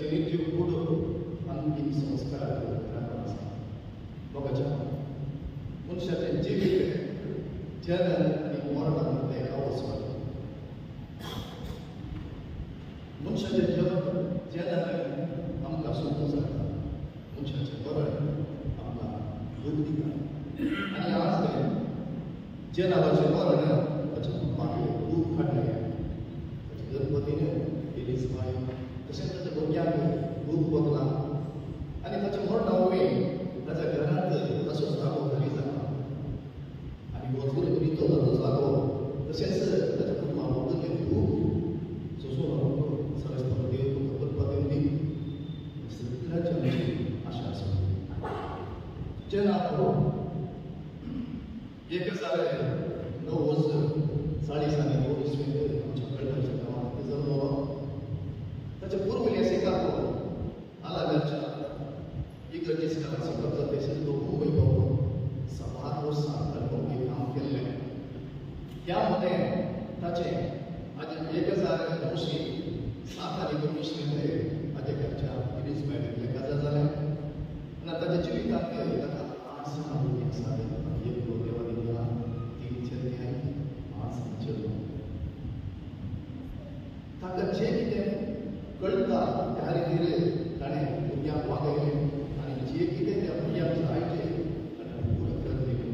ताचे नित्य कूड अंतिम संस्कार घरांत आसा बघाच्या मनशाचें जिवीत जन्म आनी मरणांत एका वचपाक मनशाचें जन्म जन्म आमकां सुख जाता मनशाचें मरण आमकां दूख दिता आनी आज जनावाचें मरण ताच्या मागे दूख हाडलें ताच्या गणपतीन एलिझबाय तशेंच ताच्या भुरग्यांक दूख बगला आनी ताच्या मरणा वयर ताच्या घरांत तसोच जागो खाली जाता आनी वचून भितो ताचो जागो तशेंच ताच्या कुटुंबा बद्दल दूख सोसून सरस्वती देव तुका करपाक दी सगळ्याच्या आमची आशा आसा जेन्ना एक हजार 40 आमच्या कळपाच्या गांवांत जल्लो ताच्या पूर्वल्या सिकाको आलागरच्या इगर्जेच्या सिकाचा तेसेल तो मुंबई पावून 7 वर्सां मुंबई काम केल्लें त्या मध्ये ताचे आज 1907 मध्ये ताच्या घरच्या एलिझबायथीक काजार जालें आनी ताच्या जिवितांत ताका 8 साल भुरगीं आसात एक देवा दिल्या 3 चेडे 5 चेडूं ताका जें कितें कळटा त्या रितीन ताणें भुरग्यांक वागयलें आनी जें कितें त्या भुरग्यांक जायचें ताणें पुरो करत दिलें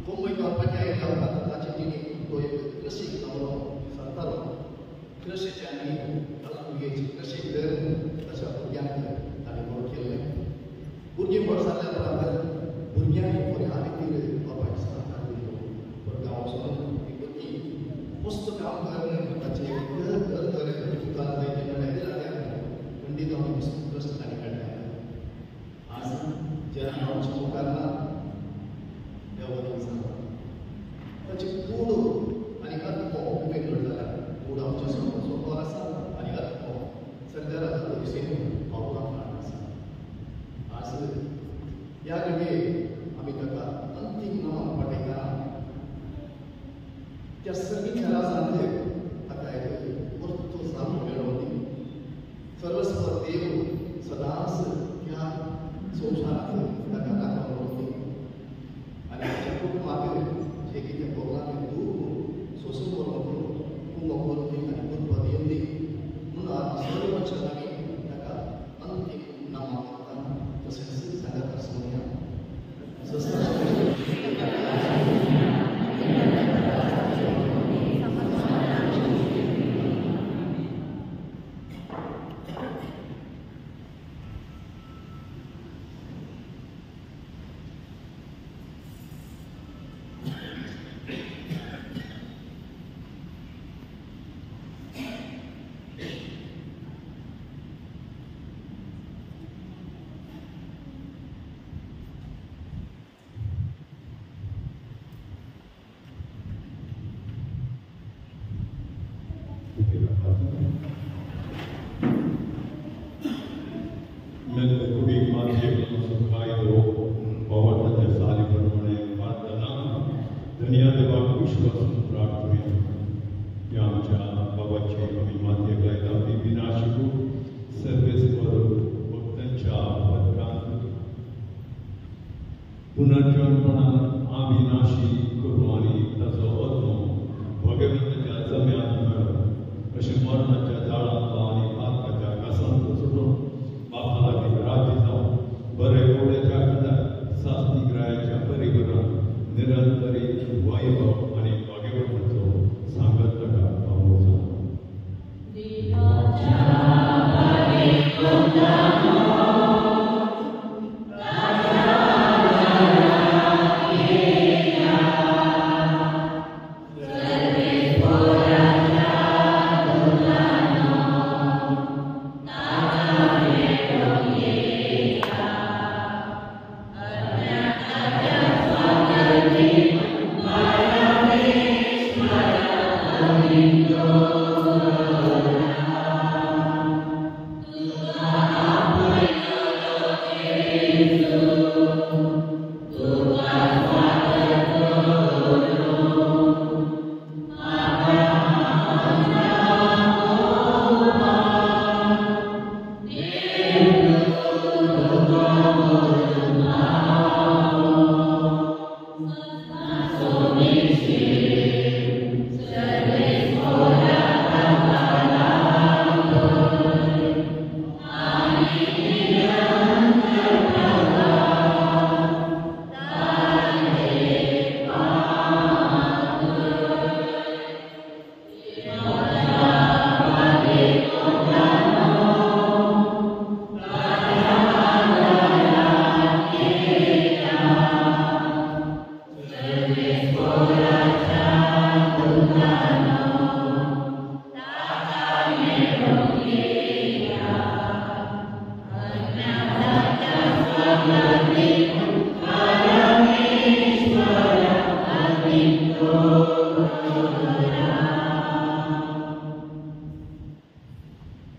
मुंबय पंचायत गांवांत ताचे जिणेंत तो एक कृशीक नवरो सांगतालो कृशीचे आनी भुरग्याची कृशीक धरून ताच्या भुरग्यांक ताणें व्हड केल्लें भुरगीं व्हड जाल्या उपरांत भुरग्यांक बऱ्या रितीन बापायक सहकार दिलो भुरग्यां वचून ती भुरगीं मस्त काम करून ताचें घर करून दुकान जायतें म्हणल्यार जाल्यार पंडीत आमी मस्त ताणें काडल्या आज जेन्ना आमच्या मुखार ना देवाक सांगता ताची कूड आनी आत्मो वेगळो जाला कूड आमच्या समोर आसा आनी आत्मो सगळ्या दिशेन पावलां मारून आसा आज ह्या घडये आमी ताका अंतीम नमन पाठयतना त्या सगळ्या राजांक ताका एक परतो जागो मेळोवन दी सर्वस्व देव सदांच ह्या संवसारांत ताका राखण दी आनी ताच्या कुटुंबाक जें कितें भोगलां तें दूख सोसून व्हरून कुंभ करून दी आनी करपा दिवन दी म्हणून सर्व वचन आमी ताका अंतीम नमन करता तशेंच सांगात आसुया पुनर्जन्मपणान अविनाशी करूं आनी ताचो आत्मो भगवंताच्या जम्यांत मेळप अशें मरणाच्या जाळांत आनी पातकाच्या कासांत सुटून बापा लागीं राज्य जावन बरे कोड्याच्या खात्यार सास्तिग्रायाच्या परिवारान निरंतरीत वैभव आनी भाग्यवंताचो सांगत ताका पावो सर्वे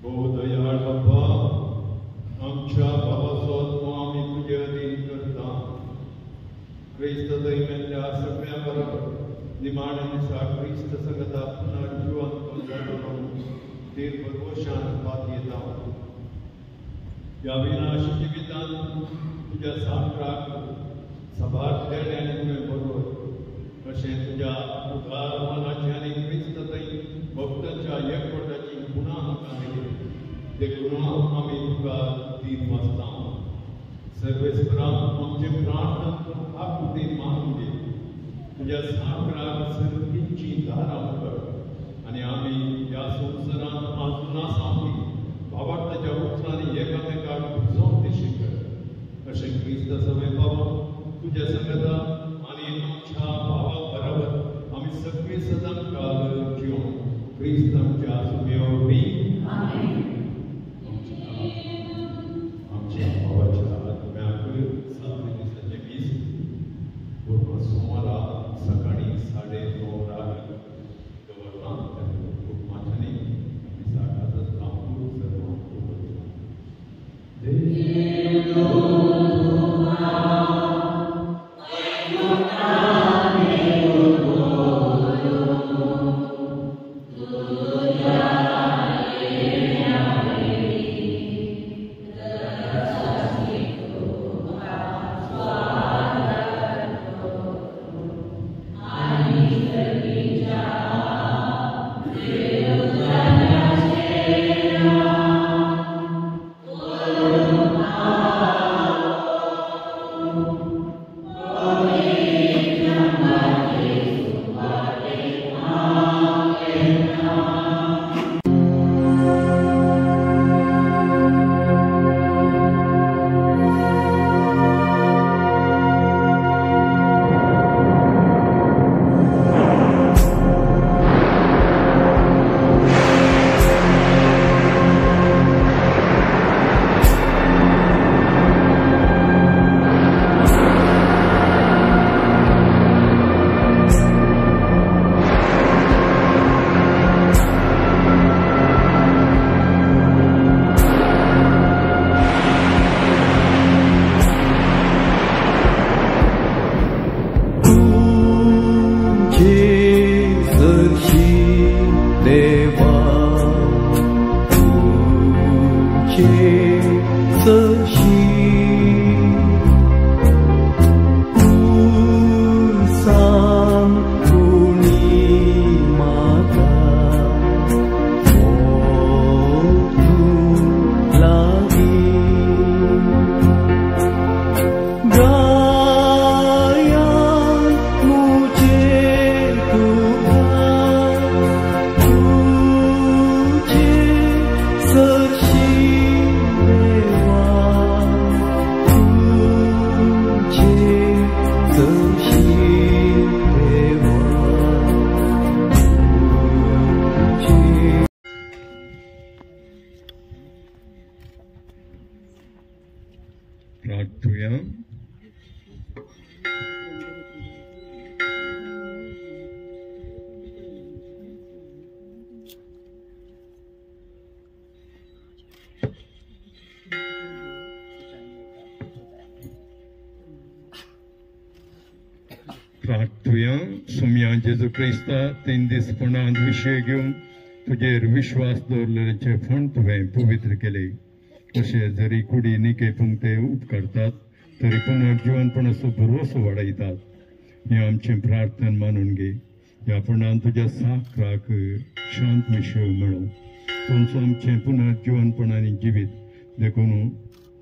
दयाळ बाबा, आमच्या भावाचो आत्मा आमी तुजे अधीन करता. क्रिस्त दैमेल्या सगळ्या बरोबर निमाण्या दिसा क्रिस्त संगता पुनर्जीवन जालो देव भरवशान पात येता. ह्या विनाश जिवितांत तुज्या साखराक सभार देण्याने तुवें बरोबर अशें तुज्या उदार मनाची आनी क्रिस्त भक्तांच्या एकवटाची पुन्हा म्हाका मेळ्ळी. देखून आमी तुका दीन वाचता. सर्वेस्पराक आमचे प्रार्थना आकृती मानून घे. तुज्या साखराक सर्तींची दारां उगड आनी आमी ह्या संवसारांत आजून आसात भावार्थाच्या उतरांनी एकामेकाक बुजोवन दिशी कर. अशें क्रिस्त सवय बाबा तुज्या संगता आनी आमच्या भावा बरोबर आमी सगळीं सदां काल जिवन क्रिस्त आमच्या सुमेवणी आमच्या भावाच्या आत्म्याक 7 दिसाचे वीस पूर्व सोमारा सकाळी 9:30 दवरना कुटुंबाच्यानी आमी साकातच रावून सर्वांक प्रार्थुया. सुम्या जेजू क्रिस्ता 3 दिसपणांत विशय घेवन तुजेर विश्वास दवरलेचे फण तुवें पवित्र केले. तशें जरी कुडी निके पुंगते उपकारतात तरी पुनर्जीवनपणाचो भरवसो वाडयतात. हें आमचें प्रार्थन मानून घे. ह्या फणान तुज्या साखराक शांत विशय मेळो. तुमचो आमचें पुनर्जीवनपणांनी जिवीत देखून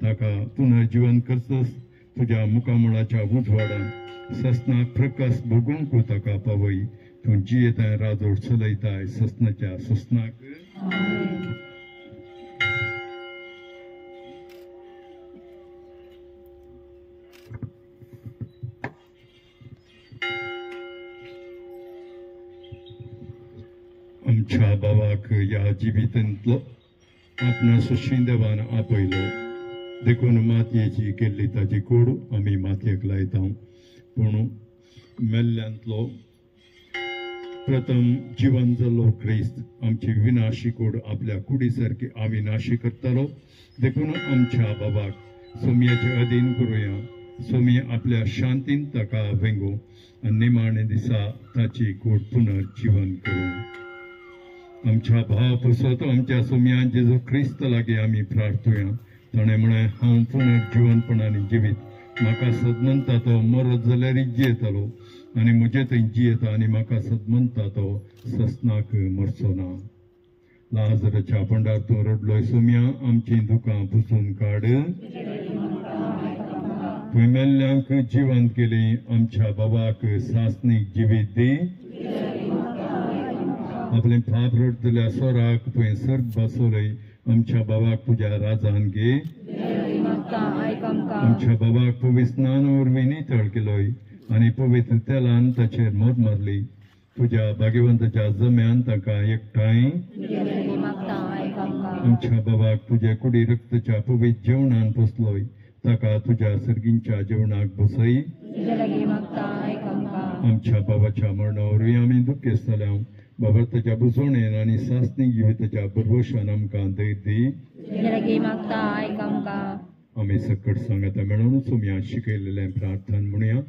ताका पुनर्जीवन करतस तुज्या मुखामळाच्या उजवाडान ससनाक प्रकाश भोगूंक ताका पावय. तूं जियेताय राजोड चलयताय ससनाच्या ससनाक आमच्या बाबाक ह्या जिवितांतलो आपणा सुशी देवान आपयलो. देखून मातयेची केल्ली ताची कूड आमी मातयेक लायता. पूण मेल्ल्यांतलो प्रथम जीवन जल्लो क्रिस्त आमची विनाशी कोड आपल्या कुडीसारखी आम्ही नाशी करतालो देखून आमच्या बाबाक सोमयाचे अधीन करूया. सोमी आपल्या शांतीन ताका वेंगो आनी निमाणे दिसा ताची कोड पुनर्जीवन करू. आमच्या भाव पुसत आमच्या सोमयान जेजू क्रिस्त लागी आम्ही प्रार्थुया. ताणे म्हणे हांव पुनर्जीवनपणाने जिवीत म्हाका सदमंता तो मरत जाल्यार जियेतालो आनी म्हजे थंय जियेता आनी म्हाका सदमंता तो ससनाक मरचो ना. लाजराच्या पंडार तूं रडलोय सोम्या आमची दुकां पुसून काड. तुवें मेल्ल्यांक जिवंत केली आमच्या बाबाक सासणीक जिवीत दी. आपले पाप रडतल्या सोराक तुवें सर्ग बसवलय आमच्या बाबाक तुज्या राजान घे. आमच्या बाबाक पवित्र स्नान वरवीं नितळ केलोय आनी पवित्र तेलान ताचेर मोद मारली. तुज्या भाग्यवंताच्या जम्यान ताका एकठांय. आमच्या बाबाक तुजे कुडी रक्ताच्या पवित्र जेवणान पोसलोय ताका तुज्या सर्गींच्या जेवणाक बसय. आमच्या बाबाच्या मरणा वरवीं आमी दुखेस्त जाल्या. बाबा ताच्या बुजवणेन आनी सासणीक जिविताच्या बरवशान आमकां धैर्य दी. आमी सकट सांगाता मेळून सोम्या शिकयलेलें प्रार्थना म्हणुया.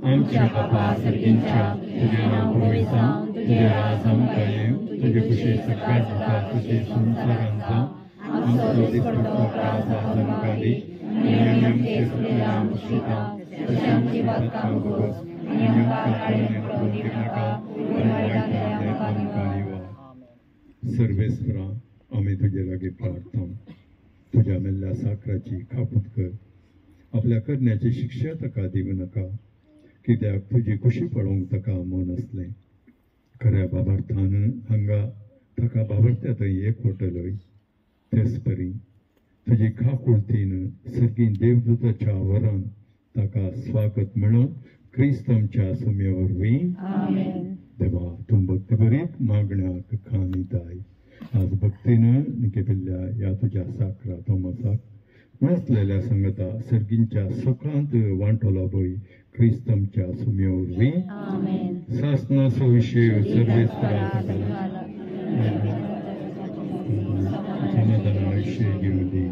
आमच्या बाबा सर्गींच्या तुजें नांव पवित्र जावं, तुजें राज आमकां येवं, तुजी कुशी सगळ्याक जाता तशी संवसारांत जावं. आमचो दिसपट्टो त्रास आमकां दी आनी आमचे चुकलेल्या आमकां तशें आमची बातकां भोगोस आनी आमकां काळीन पडोवंक दिनाका पूण वायटांतल्यान आमकां निवार. सर्वेस्परा आमी तुजे लागीं प्रार्थना. तुज्या मेल्ल्या साकराची खापूत कर. आपल्या करण्याची शिक्षा ताका दिवं नाका कित्याक तुजी खुशी पळोवंक ताका मन असलें. खऱ्या बाबार्थान हांगा ताका बाबरत्या थंय एकवटलोय. तेच परी तुजी खाकुळतीन सर्गीं देवदूताच्या वरान ताका स्वागत मेळो क्रिस्त आमच्या सोम्या वरवीं. देवा तूं भक्ती बरीत मागण्याक खाणी दाय. आज भक्तीन केल्ल्या ह्या तुज्या साकरा तोमासाक नसलेल्या संगता सर्गींच्या सुखांत वांटोला पळय क्रिस्त आमच्या सोम्या वरवीं. सासनाचो विशय सर्वेस्परा समाधान आयुश्य घेवन दी.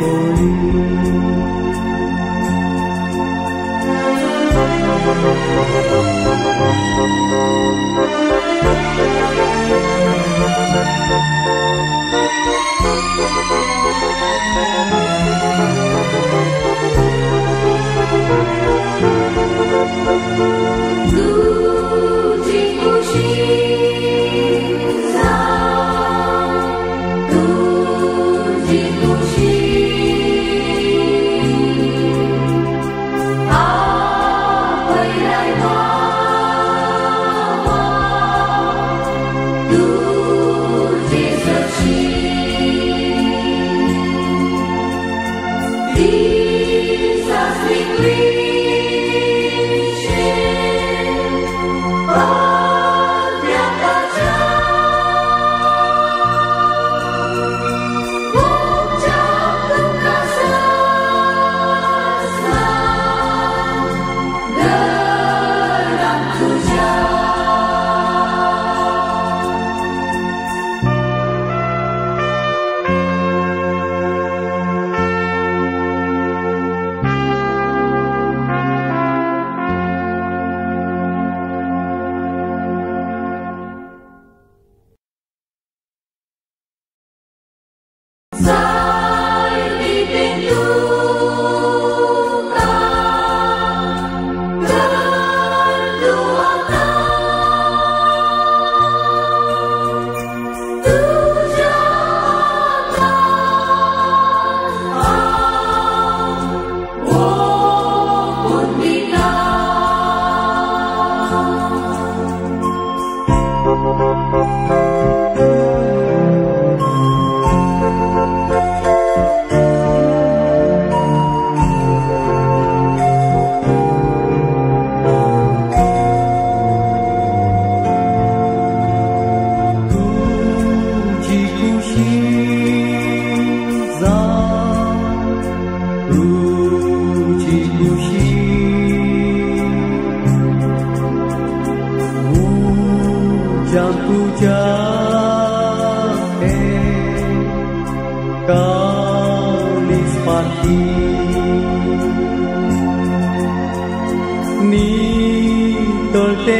Te Ni tol te